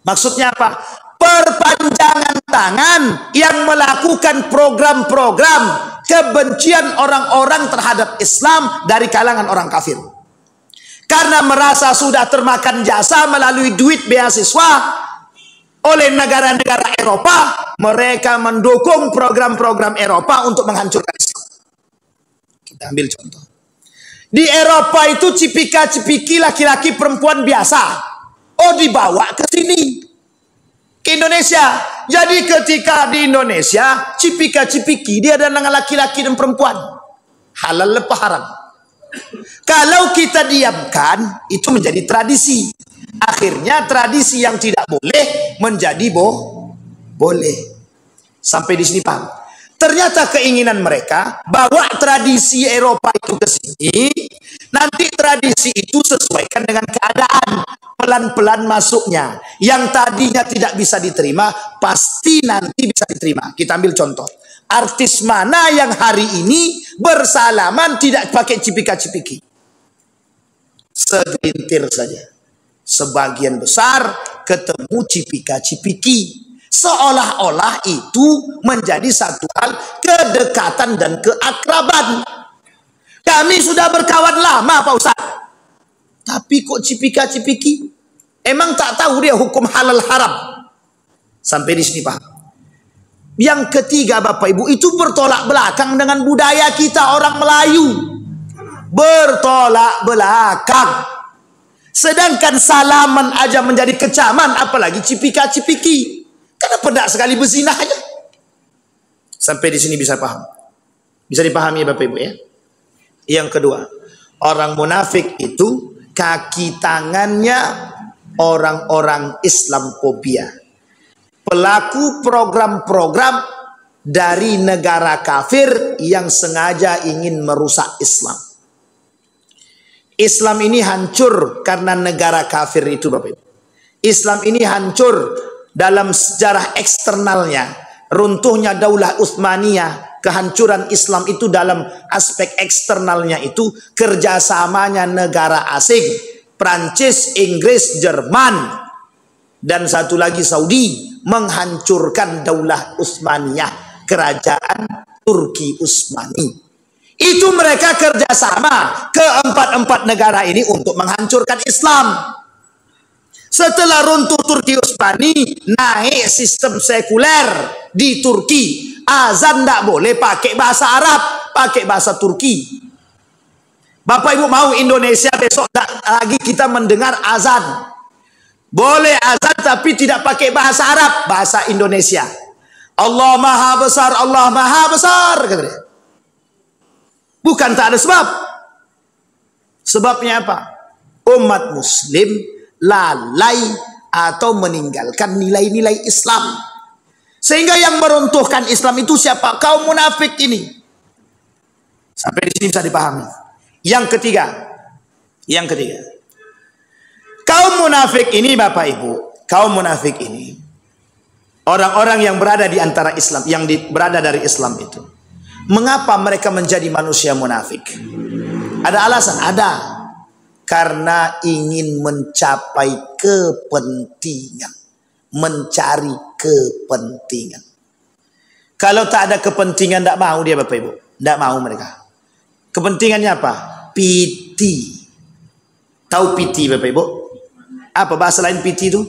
Maksudnya apa? Perpanjangan tangan yang melakukan program-program kebencian orang-orang terhadap Islam dari kalangan orang kafir. Karena merasa sudah termakan jasa melalui duit beasiswa oleh negara-negara Eropa, mereka mendukung program-program Eropa untuk menghancurkan Islam. Kita ambil contoh. Di Eropa itu cipika-cipiki laki-laki perempuan biasa. Dibawa ke sini, ke Indonesia. Jadi ketika di Indonesia cipika-cipiki dia ada dengan laki-laki dan perempuan, halal lepas haram. Kalau kita diamkan, itu menjadi tradisi. Akhirnya tradisi yang tidak boleh menjadi boleh. Sampai di sini paham? Ternyata keinginan mereka bawa tradisi Eropa itu ke sini, nanti tradisi itu sesuaikan dengan keadaan, pelan-pelan masuknya. Yang tadinya tidak bisa diterima, pasti nanti bisa diterima. Kita ambil contoh. Artis mana yang hari ini bersalaman tidak pakai cipika-cipiki? Segelintir saja. Sebagian besar ketemu cipika-cipiki. Seolah-olah itu menjadi satu hal kedekatan dan keakraban. Kami sudah berkawan lama Pak Ustaz, tapi kok cipika-cipiki? Emang tak tahu dia hukum halal haram? Sampai di sini paham? Yang ketiga Bapak Ibu, itu bertolak belakang dengan budaya kita orang Melayu. Bertolak belakang. Sedangkan salaman aja menjadi kecaman, apalagi cipika-cipiki. Karena pedak sekali berzina aja. Sampai di sini bisa paham? Bisa dipahami Bapak Ibu ya? Yang kedua, orang munafik itu kaki tangannya orang-orang Islamfobia. Pelaku program-program dari negara kafir yang sengaja ingin merusak Islam. Islam ini hancur karena negara kafir itu Bapak Ibu. Islam ini hancur dalam sejarah eksternalnya, runtuhnya Daulah Utsmaniyah, kehancuran Islam itu dalam aspek eksternalnya itu kerjasamanya negara asing, Prancis, Inggris, Jerman, dan satu lagi Saudi menghancurkan Daulah Utsmaniyah, kerajaan Turki Utsmani. Itu mereka kerjasama keempat-empat negara ini untuk menghancurkan Islam. Setelah runtuh Turki Utsmani, naik sistem sekuler di Turki. Azan tidak boleh pakai bahasa Arab, pakai bahasa Turki. Bapak Ibu mau Indonesia besok tak lagi kita mendengar azan. Boleh azan tapi tidak pakai bahasa Arab, bahasa Indonesia. Allah Maha Besar, Allah Maha Besar, kata dia. Bukan tak ada sebab. Sebabnya apa? Umat Muslim lalai atau meninggalkan nilai-nilai Islam. Sehingga yang meruntuhkan Islam itu siapa? Kaum munafik ini. Sampai di sini bisa dipahami. Yang ketiga, kaum munafik ini, Bapak Ibu, kaum munafik ini, orang-orang yang berada di antara Islam, yang berada dari Islam itu, mengapa mereka menjadi manusia munafik? Ada alasan? Ada. Karena ingin mencapai kepentingan, mencari kepentingan. Kalau tak ada kepentingan, tidak mau dia, Bapak Ibu, tidak mau mereka. Kepentingannya apa? Piti. Tahu piti, Bapak Ibu? Apa bahasa lain piti itu?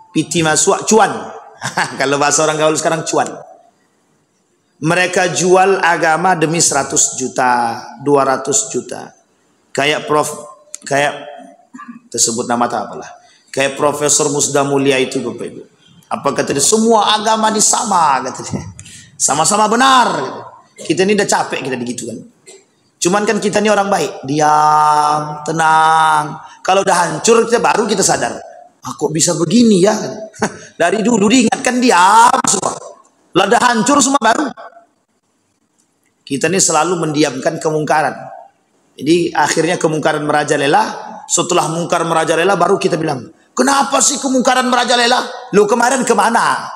Piti masuk cuan. Kalau bahasa orang gaul sekarang cuan. Mereka jual agama demi 100 juta, 200 juta. Kayak tersebut nama tak apalah. Kayak Profesor Musda Mulia itu, Bapak Ibu. Apa kata dia? Semua agama ini sama, kata dia. Sama-sama benar. Gitu. Kita ini udah capek kita begitu kan. Cuman kan kita ini orang baik, diam, tenang. Kalau udah hancur kita baru kita sadar. Kok bisa begini ya? Dari dulu diingatkan diam semua. Lah udah hancur semua baru. Kita ini selalu mendiamkan kemungkaran. Jadi akhirnya kemungkaran merajalela. Setelah mungkar merajalela baru kita bilang, kenapa sih kemungkaran merajalela? Lu kemarin kemana?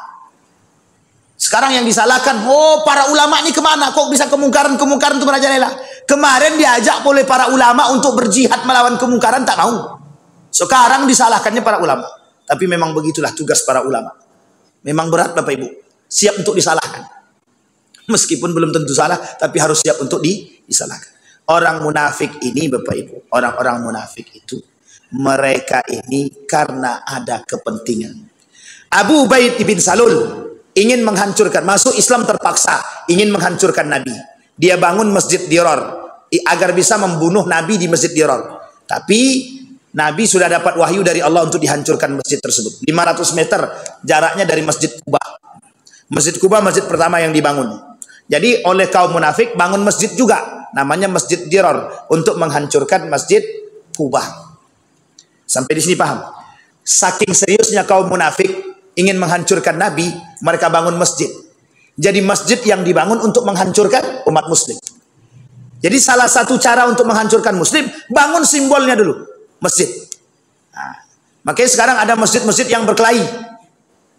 Sekarang yang disalahkan, oh para ulama ini kemana? Kok bisa kemungkaran itu merajalela? Kemarin diajak oleh para ulama untuk berjihad melawan kemungkaran, tak mau. Sekarang disalahkannya para ulama. Tapi memang begitulah tugas para ulama. Memang berat Bapak Ibu. Siap untuk disalahkan. Meskipun belum tentu salah, tapi harus siap untuk disalahkan. Orang munafik ini Bapak Ibu, orang-orang munafik itu, mereka ini karena ada kepentingan. Abu Ubaid bin Salul ingin menghancurkan, masuk Islam terpaksa, ingin menghancurkan Nabi. Dia bangun Masjid Dirar agar bisa membunuh Nabi di Masjid Dirar. Tapi Nabi sudah dapat wahyu dari Allah untuk dihancurkan masjid tersebut. 500 meter jaraknya dari Masjid Kuba. Masjid Kuba masjid pertama yang dibangun. Jadi oleh kaum munafik bangun masjid juga, namanya Masjid Dirar, untuk menghancurkan Masjid Kuba. Sampai di sini paham? Saking seriusnya kaum munafik ingin menghancurkan Nabi, mereka bangun masjid. Jadi masjid yang dibangun untuk menghancurkan umat muslim. Jadi salah satu cara untuk menghancurkan muslim, bangun simbolnya dulu, masjid. Nah, makanya sekarang ada masjid-masjid yang berkelahi.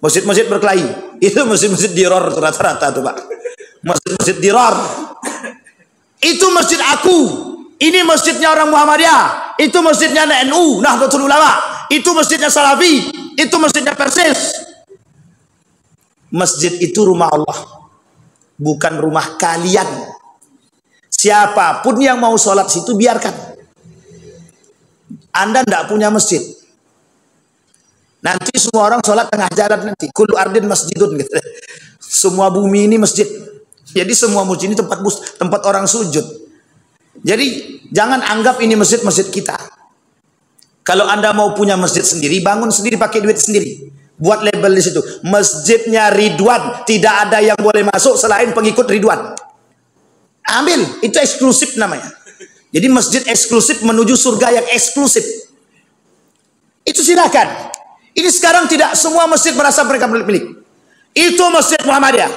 Masjid-masjid berkelahi. Itu masjid-masjid Dirar rata-rata tuh Pak. Masjid-masjid Dirar. Itu masjid aku. Ini masjidnya orang Muhammadiyah. Itu masjidnya NU, Nahdlatul Ulama. Itu masjidnya Salafi. Itu masjidnya Persis. Masjid itu rumah Allah, bukan rumah kalian. Siapapun yang mau sholat situ biarkan. Anda tidak punya masjid. Nanti semua orang sholat tengah jalan nanti. Kullu ardin masjidun gitu. Semua bumi ini masjid. Jadi semua masjid ini tempat orang sujud. Jadi jangan anggap ini masjid kita. Kalau Anda mau punya masjid sendiri, bangun sendiri pakai duit sendiri. Buat label di situ. Masjidnya Ridwan, tidak ada yang boleh masuk selain pengikut Ridwan. Ambil, itu eksklusif namanya. Jadi masjid eksklusif menuju surga yang eksklusif. Itu silakan. Ini sekarang tidak semua masjid merasa mereka milik. Itu masjid Muhammadiyah.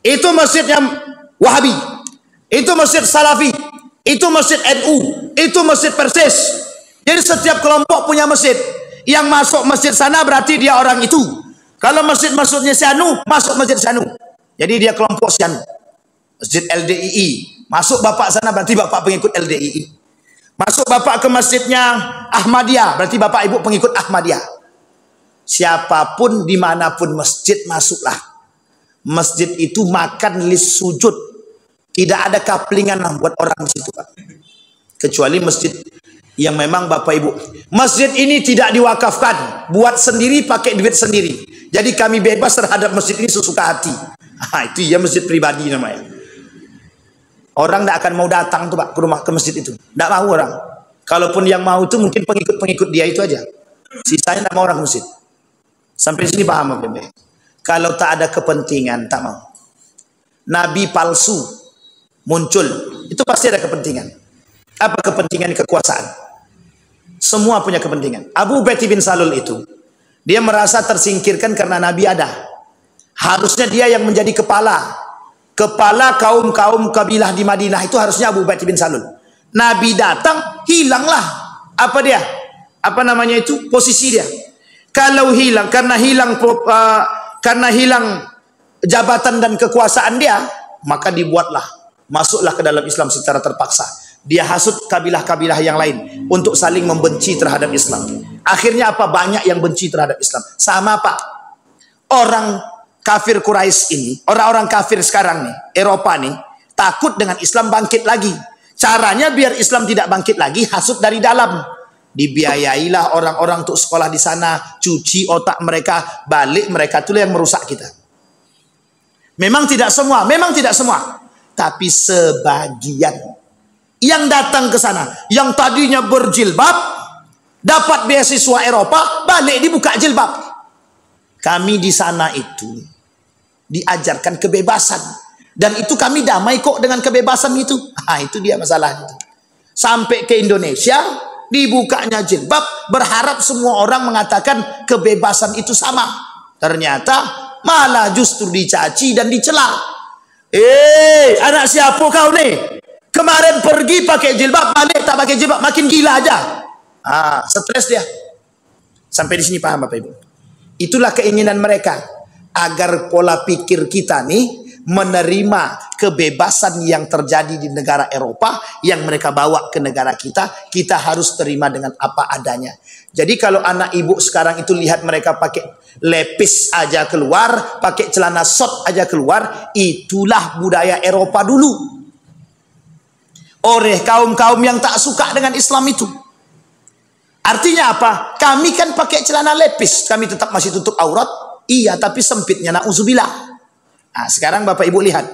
Itu masjidnya Wahabi. Itu masjid Salafi. Itu masjid NU. Itu masjid Persis. Jadi setiap kelompok punya masjid. Yang masuk masjid sana berarti dia orang itu. Kalau masjid-masjidnya Sianu, masuk masjid Sianu. Jadi dia kelompok Sianu. Masjid LDII. Masuk bapak sana berarti bapak pengikut LDII. Masuk bapak ke masjidnya Ahmadiyah, berarti bapak ibu pengikut Ahmadiyah. Siapapun dimanapun masjid masuklah. Masjid itu makan list sujud. Tidak ada kaplingan buat orang di situ, Pak. Kecuali masjid yang memang bapak ibu. Masjid ini tidak diwakafkan, buat sendiri, pakai duit sendiri. Jadi kami bebas terhadap masjid ini sesuka hati. Itu ya masjid pribadi namanya. Orang tidak akan mau datang tuh Pak ke rumah, ke masjid itu. Tidak mau orang. Kalaupun yang mau itu mungkin pengikut-pengikut dia itu aja. Sisanya tidak mau orang ke masjid. Sampai sini paham Pak? Kalau tak ada kepentingan, tak mau. Nabi palsu muncul, itu pasti ada kepentingan. Apa kepentingan? Kekuasaan. Semua punya kepentingan. Abu Ubaidah bin Salul itu, dia merasa tersingkirkan karena Nabi ada. Harusnya dia yang menjadi kepala kaum-kaum kabilah di Madinah, itu harusnya Abu Ubaidah bin Salul. Nabi datang, hilanglah apa dia? Apa namanya itu? Posisi dia. Kalau hilang karena hilang jabatan dan kekuasaan dia, maka dibuatlah, masuklah ke dalam Islam secara terpaksa. Dia hasut kabilah-kabilah yang lain untuk saling membenci terhadap Islam. Akhirnya apa? Banyak yang benci terhadap Islam. Sama Pak, orang kafir Quraisy ini, orang-orang kafir sekarang nih, Eropa nih, takut dengan Islam bangkit lagi. Caranya biar Islam tidak bangkit lagi, hasut dari dalam. Dibiayailah orang-orang untuk sekolah di sana, cuci otak mereka, balik mereka, itulah yang merusak kita. Memang tidak semua, tapi sebagian yang datang ke sana, yang tadinya berjilbab, dapat beasiswa Eropa, balik dibuka jilbab. Kami di sana itu diajarkan kebebasan, dan itu kami damai kok dengan kebebasan itu. Itu dia masalahnya. Sampai ke Indonesia, dibukanya jilbab, berharap semua orang mengatakan kebebasan itu sama. Ternyata malah justru dicaci dan dicela. Anak siapa kau nih? Kemarin pergi pakai jilbab, balik tak pakai jilbab, makin gila aja. Stres dia. Sampai di sini paham Bapak Ibu? Itulah keinginan mereka, agar pola pikir kita nih menerima kebebasan yang terjadi di negara Eropa yang mereka bawa ke negara kita, kita harus terima dengan apa adanya. Jadi kalau anak ibu sekarang itu lihat mereka pakai lepis aja keluar, pakai celana short aja keluar, itulah budaya Eropa dulu. Oleh kaum-kaum yang tak suka dengan Islam itu. Artinya apa? Kami kan pakai celana lepis, kami tetap masih tutup aurat. Iya, tapi sempitnya, na'udzubillah. Sekarang Bapak Ibu lihat,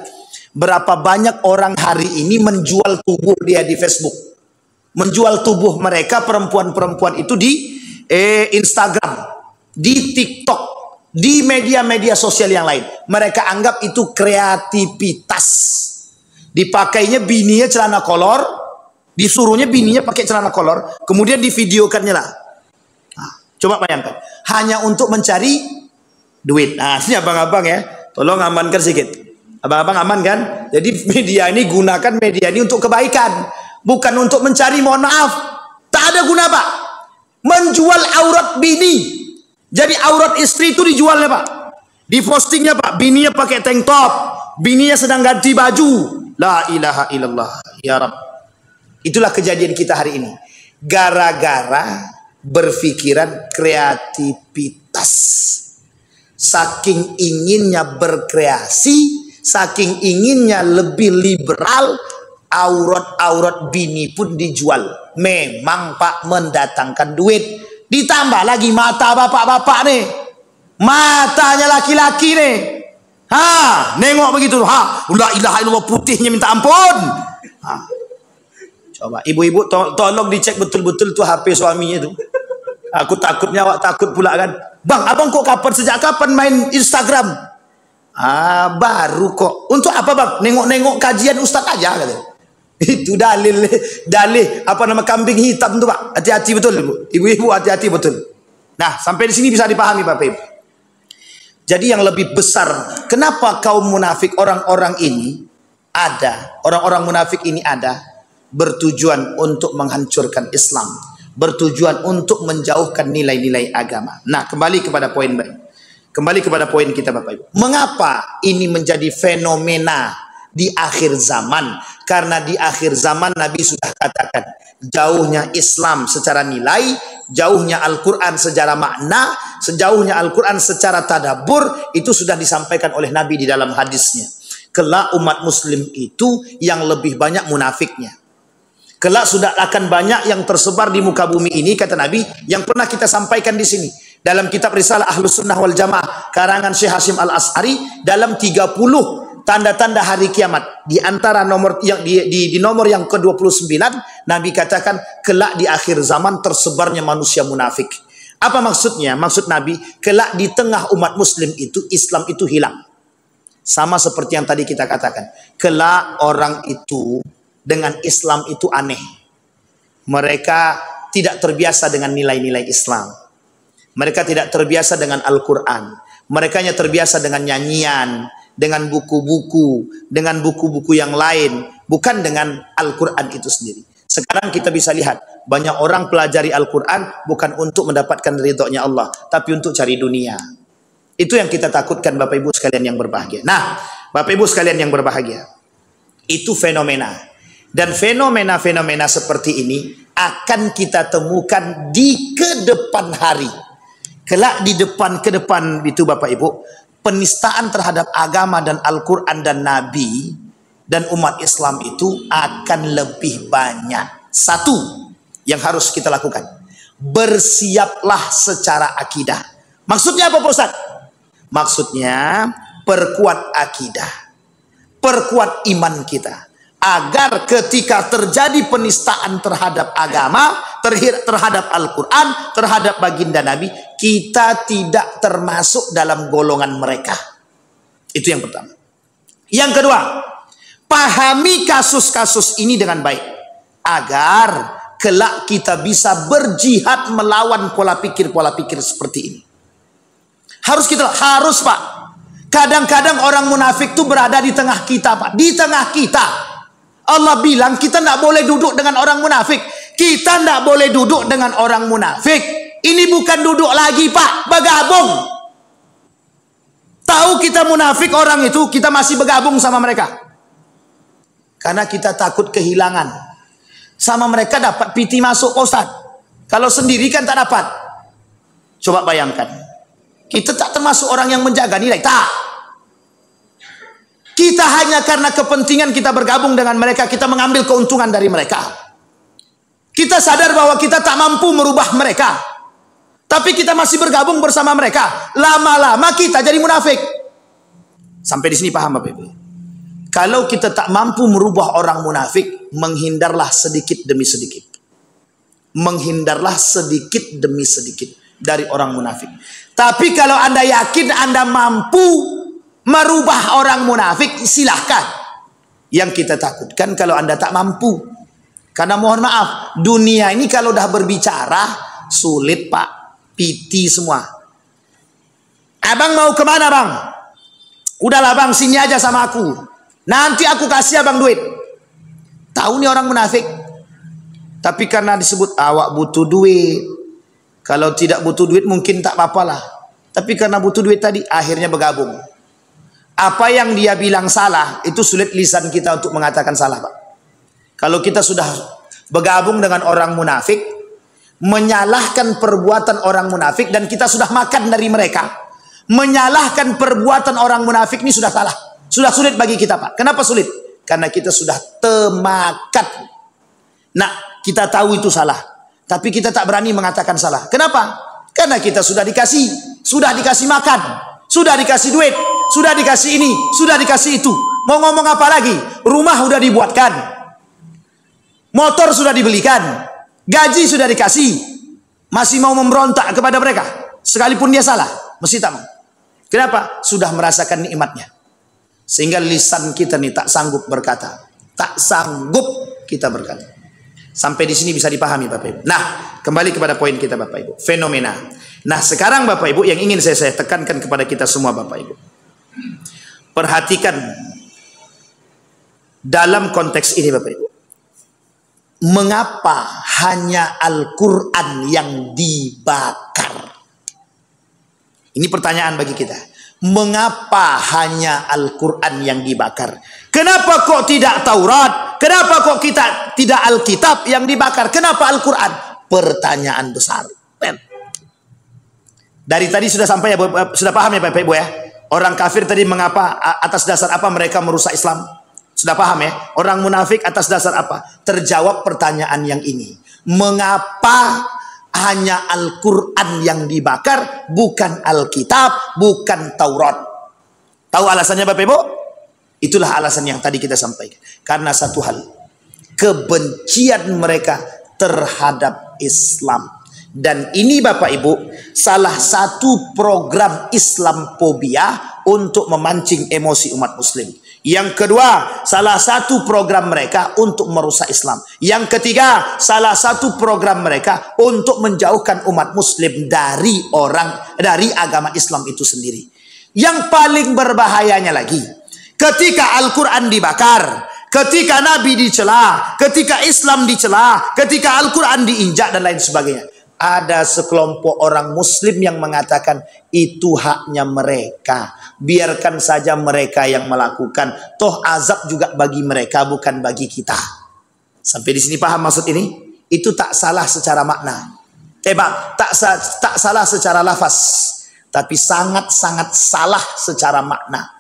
berapa banyak orang hari ini menjual tubuh dia di Facebook. Menjual tubuh mereka, perempuan-perempuan itu di Instagram, di TikTok, di media-media sosial yang lain. Mereka anggap itu kreativitas. Dipakainya bininya celana kolor, disuruhnya bininya pakai celana kolor, kemudian divideokannya lah. Coba bayangkan, hanya untuk mencari duit. Ini abang-abang ya, tolong amankan sedikit. Abang-abang aman kan? Jadi media ini, gunakan media ini untuk kebaikan, bukan untuk mencari, mohon maaf, tak ada guna Pak. Menjual aurat bini, jadi aurat istri itu dijualnya Pak. Di postingnya Pak, bininya pakai tank top, bininya sedang ganti baju. La ilaha illallah ya Rabb. Itulah kejadian kita hari ini, gara-gara berpikiran kreativitas. Saking inginnya berkreasi, saking inginnya lebih liberal, aurat-aurat bini pun dijual. Memang Pak mendatangkan duit. Ditambah lagi mata bapak-bapak nih, matanya laki-laki nih. Nengok begitu. La ilaha illallah, putihnya minta ampun. Coba ibu-ibu tolong dicek betul-betul tuh HP suaminya itu. Aku takutnya awak takut pula kan. Bang, abang kok sejak kapan main Instagram? Baru kok. Untuk apa Bang? Nengok-nengok kajian Ustaz aja kata. Itu dalil apa nama kambing hitam tuh Pak. Hati-hati betul ibu-ibu, hati-hati betul. Nah, sampai di sini bisa dipahami Bapak Ibu. Jadi yang lebih besar, kenapa kaum munafik, orang-orang munafik ini ada bertujuan untuk menghancurkan Islam, bertujuan untuk menjauhkan nilai-nilai agama. Nah, kembali kepada poin kita Bapak Ibu. Mengapa ini menjadi fenomena di akhir zaman. Karena di akhir zaman Nabi sudah katakan, jauhnya Islam secara nilai, jauhnya Al-Quran secara makna, sejauhnya Al-Quran secara tadabbur, itu sudah disampaikan oleh Nabi di dalam hadisnya. Kelak umat muslim itu yang lebih banyak munafiknya. Kelak sudah akan banyak yang tersebar di muka bumi ini, kata Nabi, yang pernah kita sampaikan di sini. Dalam kitab Risalah Ahlus Sunnah wal Jamaah, karangan Syekh Hashim Al-As'ari, dalam 30 tanda-tanda hari kiamat. Di antara nomor yang di nomor yang ke-29, Nabi katakan, kelak di akhir zaman tersebarnya manusia munafik. Apa maksudnya? Maksud Nabi, kelak di tengah umat muslim itu, Islam itu hilang. Sama seperti yang tadi kita katakan. Kelak orang itu dengan Islam itu aneh. Mereka tidak terbiasa dengan nilai-nilai Islam. Mereka tidak terbiasa dengan Al-Quran. Mereka hanya terbiasa dengan nyanyian, dengan buku-buku, dengan buku-buku yang lain, bukan dengan Al-Quran itu sendiri. Sekarang kita bisa lihat, banyak orang pelajari Al-Quran bukan untuk mendapatkan ridhonya Allah, tapi untuk cari dunia. Itu yang kita takutkan, Bapak Ibu sekalian yang berbahagia. Nah, Bapak Ibu sekalian yang berbahagia, itu fenomena. Dan fenomena-fenomena seperti ini akan kita temukan di kedepan hari. Kelak di ke depan itu Bapak Ibu, penistaan terhadap agama dan Al-Quran dan Nabi dan umat Islam itu akan lebih banyak. Satu yang harus kita lakukan, bersiaplah secara akidah. Maksudnya apa Pak Ustaz? Maksudnya perkuat akidah, perkuat iman kita, agar ketika terjadi penistaan terhadap agama, terhadap Al-Quran, terhadap baginda Nabi, kita tidak termasuk dalam golongan mereka. Itu yang pertama. Yang kedua, pahami kasus-kasus ini dengan baik, agar kelak kita bisa berjihad melawan pola pikir seperti ini. Harus Pak. Kadang-kadang orang munafik itu berada di tengah kita, Pak. Di tengah kita. Allah bilang kita tidak boleh duduk dengan orang munafik. Kita tidak boleh duduk dengan orang munafik. Ini bukan duduk lagi, Pak. Bergabung. Tahu kita munafik orang itu, kita masih bergabung sama mereka. Karena kita takut kehilangan. Sama mereka dapat piti masuk, Ustaz. Kalau sendiri kan tak dapat. Coba bayangkan. Kita tak termasuk orang yang menjaga nilai. Tak. Kita hanya karena kepentingan kita bergabung dengan mereka, kita mengambil keuntungan dari mereka. Kita sadar bahwa kita tak mampu merubah mereka, tapi kita masih bergabung bersama mereka. Lama-lama kita jadi munafik. Sampai di sini paham Bapak Ibu? Kalau kita tak mampu merubah orang munafik, menghindarlah sedikit demi sedikit. Menghindarlah sedikit demi sedikit dari orang munafik. Tapi kalau Anda yakin Anda mampu merubah orang munafik, silahkan. Yang kita takutkan kalau Anda tak mampu. Karena mohon maaf, dunia ini kalau dah berbicara sulit Pak. Piti semua. Abang mau kemana bang? Udahlah bang, sini aja sama aku. Nanti aku kasih abang duit. Tahu nih orang munafik. Tapi karena disebut awak butuh duit. Kalau tidak butuh duit mungkin tak apa-apalah. Tapi karena butuh duit tadi, akhirnya bergabung. Apa yang dia bilang salah, itu sulit lisan kita untuk mengatakan salah, Pak. Kalau kita sudah bergabung dengan orang munafik, menyalahkan perbuatan orang munafik, dan kita sudah makan dari mereka, menyalahkan perbuatan orang munafik ini sudah salah. Sudah sulit bagi kita, Pak. Kenapa sulit? Karena kita sudah temakan. Nah, kita tahu itu salah, tapi kita tak berani mengatakan salah. Kenapa? Karena kita sudah dikasih makan, sudah dikasih duit, sudah dikasih ini, sudah dikasih itu. Mau ngomong apa lagi? Rumah sudah dibuatkan, motor sudah dibelikan, gaji sudah dikasih. Masih mau memberontak kepada mereka, sekalipun dia salah, mesti tak mau. Kenapa? Sudah merasakan nikmatnya. Sehingga lisan kita nih tak sanggup berkata. Tak sanggup kita berkata. Sampai di sini bisa dipahami Bapak Ibu. Nah, kembali kepada poin kita Bapak Ibu. Fenomena. Nah, sekarang Bapak Ibu yang ingin saya tekankan kepada kita semua Bapak Ibu. Perhatikan dalam konteks ini Bapak Ibu. Mengapa hanya Al-Quran yang dibakar? Ini pertanyaan bagi kita. Mengapa hanya Al-Quran yang dibakar? Kenapa kok tidak Taurat? Kenapa kok kita tidak Alkitab yang dibakar? Kenapa Al-Quran? Pertanyaan besar. Dari tadi sudah sampai ya, sudah paham ya Bapak Ibu ya? Orang kafir tadi mengapa, atas dasar apa mereka merusak Islam? Sudah paham ya? Orang munafik atas dasar apa? Terjawab pertanyaan yang ini. Mengapa hanya Al-Quran yang dibakar, bukan Alkitab, bukan Taurat? Tahu alasannya Bapak Ibu? Itulah alasan yang tadi kita sampaikan. Karena satu hal, kebencian mereka terhadap Islam. Dan ini Bapak Ibu, salah satu program Islamophobia untuk memancing emosi umat muslim. Yang kedua, salah satu program mereka untuk merusak Islam. Yang ketiga, salah satu program mereka untuk menjauhkan umat muslim dari agama Islam itu sendiri. Yang paling berbahayanya lagi, ketika Al-Quran dibakar, ketika Nabi dicela, ketika Islam dicela, ketika Al-Quran diinjak dan lain sebagainya, ada sekelompok orang muslim yang mengatakan itu haknya mereka, biarkan saja mereka yang melakukan, toh azab juga bagi mereka bukan bagi kita. Sampai di sini paham maksud ini? Itu tak salah secara makna, tak salah secara lafaz, tapi sangat-sangat salah secara makna.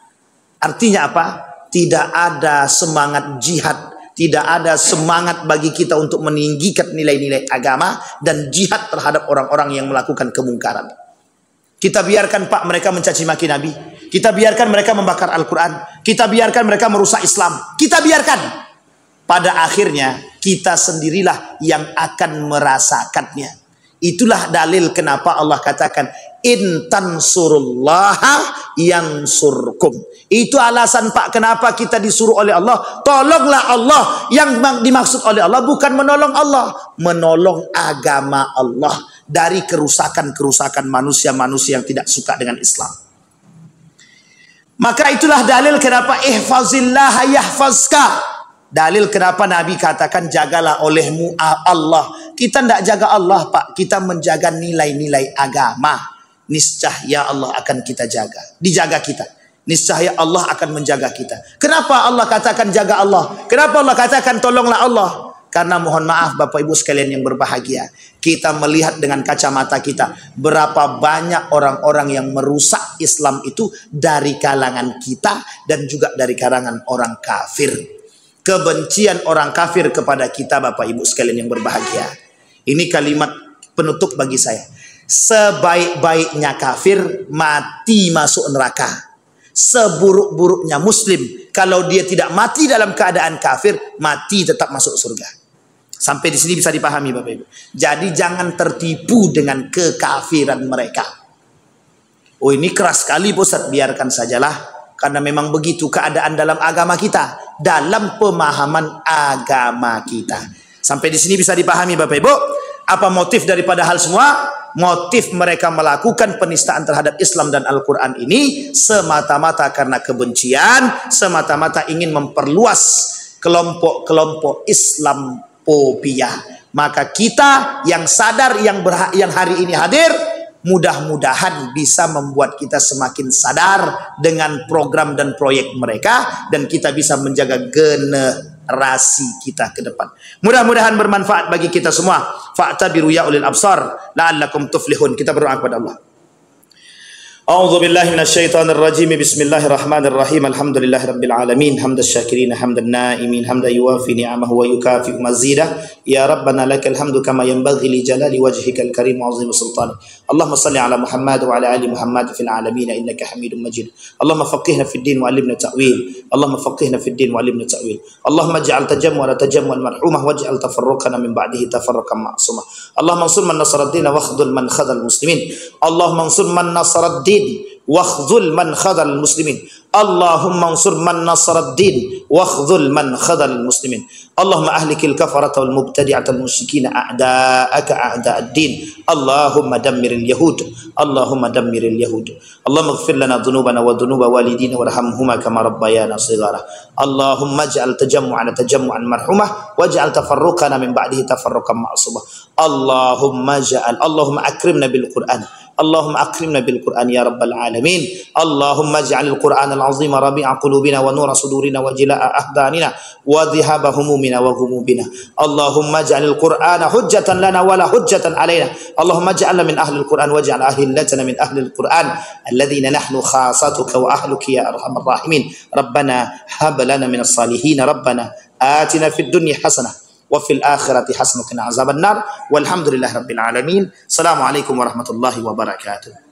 Artinya apa? Tidak ada semangat jihad, tidak ada semangat bagi kita untuk meninggikan nilai-nilai agama dan jihad terhadap orang-orang yang melakukan kemungkaran. Kita biarkan Pak mereka mencaci maki Nabi, kita biarkan mereka membakar Al-Quran, kita biarkan mereka merusak Islam, kita biarkan. Pada akhirnya kita sendirilah yang akan merasakannya. Itulah dalil kenapa Allah katakan in tansurullaha yansurkum. Itu alasan Pak kenapa kita disuruh oleh Allah, tolonglah Allah. Yang dimaksud oleh Allah bukan menolong Allah, menolong agama Allah dari kerusakan-kerusakan manusia-manusia yang tidak suka dengan Islam. Maka itulah dalil kenapa ihfazillah yahfazka. Dalil kenapa Nabi katakan jagalah olehmu Allah. Kita tidak jaga Allah Pak, kita menjaga nilai-nilai agama. Niscaya Allah akan kita jaga, dijaga kita. Niscaya Allah akan menjaga kita. Kenapa Allah katakan jaga Allah? Kenapa Allah katakan tolonglah Allah? Karena mohon maaf Bapak Ibu sekalian yang berbahagia, kita melihat dengan kacamata kita berapa banyak orang-orang yang merusak Islam itu dari kalangan kita dan juga dari kalangan orang kafir. Kebencian orang kafir kepada kita Bapak Ibu sekalian yang berbahagia. Ini kalimat penutup bagi saya. Sebaik-baiknya kafir mati masuk neraka. Seburuk-buruknya muslim, kalau dia tidak mati dalam keadaan kafir, mati tetap masuk surga. Sampai di sini bisa dipahami Bapak Ibu. Jadi jangan tertipu dengan kekafiran mereka. Oh ini keras sekali Ustaz, biarkan sajalah. Karena memang begitu keadaan dalam agama kita, dalam pemahaman agama kita. Sampai di sini bisa dipahami Bapak Ibu. Apa motif daripada hal semua? Motif mereka melakukan penistaan terhadap Islam dan Al-Quran ini semata-mata karena kebencian, semata-mata ingin memperluas kelompok-kelompok Islamophobia. Maka kita yang sadar, yang hari ini hadir, mudah-mudahan bisa membuat kita semakin sadar dengan program dan proyek mereka, dan kita bisa menjaga generasi kita ke depan. Mudah-mudahan bermanfaat bagi kita semua. Fa'tabiru ya ulil absar la'allakum tuflihun. Kita berdoa kepada Allah. A'udzu billahi minasyaitonir rajim. Bismillahirrahmanirrahim. Alhamdulillahirabbil alamin. Hamdal syakirin, hamdan naimin, hamdan yuwafi ni'amahu wa yukafi mazidah. Ya rabbana lakal hamdu kama yanbaghi li jalali wajhikal karim wa 'azimi sultanik. Allahumma salli ala Muhammad wa ala ali Muhammad fil alamin innaka Hamidum Majid. Allahumma faqihna fid din wa 'allimna ta'wil. Allahumma faqihna fid din wa 'allimna ta'wil. Allahumma ij'al tajammu'ana tajammu'an marhumah waj'al tafarruqana min ba'dihi tafarruqan ma'sumah. Allahumma ansur man nasara ad-din wa khudhul man khadhal muslimin. Allahumma ansur man nasara ad-din واخذل من خذل المسلمين. اللهم انصر من نصر الدين واخذل من خذل المسلمين. اللهم اهلك الكفرة والمبتدعة المشركين اعداءك اعداء الدين. اللهم دمر اليهود. اللهم دمر اليهود. اللهم اغفر لنا ذنوبنا وذنوب والدينا وارحمهما كما ربيانا صغارا. اللهم اجعل تجمعنا تجمعا مرحوما واجعل تفرقنا من بعده تفرقا معصوما. اللهم اكرمنا بالقرآن. Allahumma akrimna bil Qur'an ya rabbal alamin. Allahumma ij'alil Qur'an al-azim rabi'a qulubina wa nura sudurina wa jilaa ahdanina wa dhihaba humumina wa ghumubina. Allahumma ij'alil Qur'ana hujjatan lana wa la hujjatan alaina. Allahumma ij'alna min ahli al-Qur'an waj'al ahillatana min ahli al-Qur'an alladhina nahnu khasatuka wa ahluka ya arhamar rahimin. Rabbana hab lana min as-salihin. Rabbana atina fid dunya hasanah wa fil akhirati hasanah wa qina azabannar. Walhamdulillahi rabbil alamin. Assalamualaikum warahmatullahi wabarakatuh.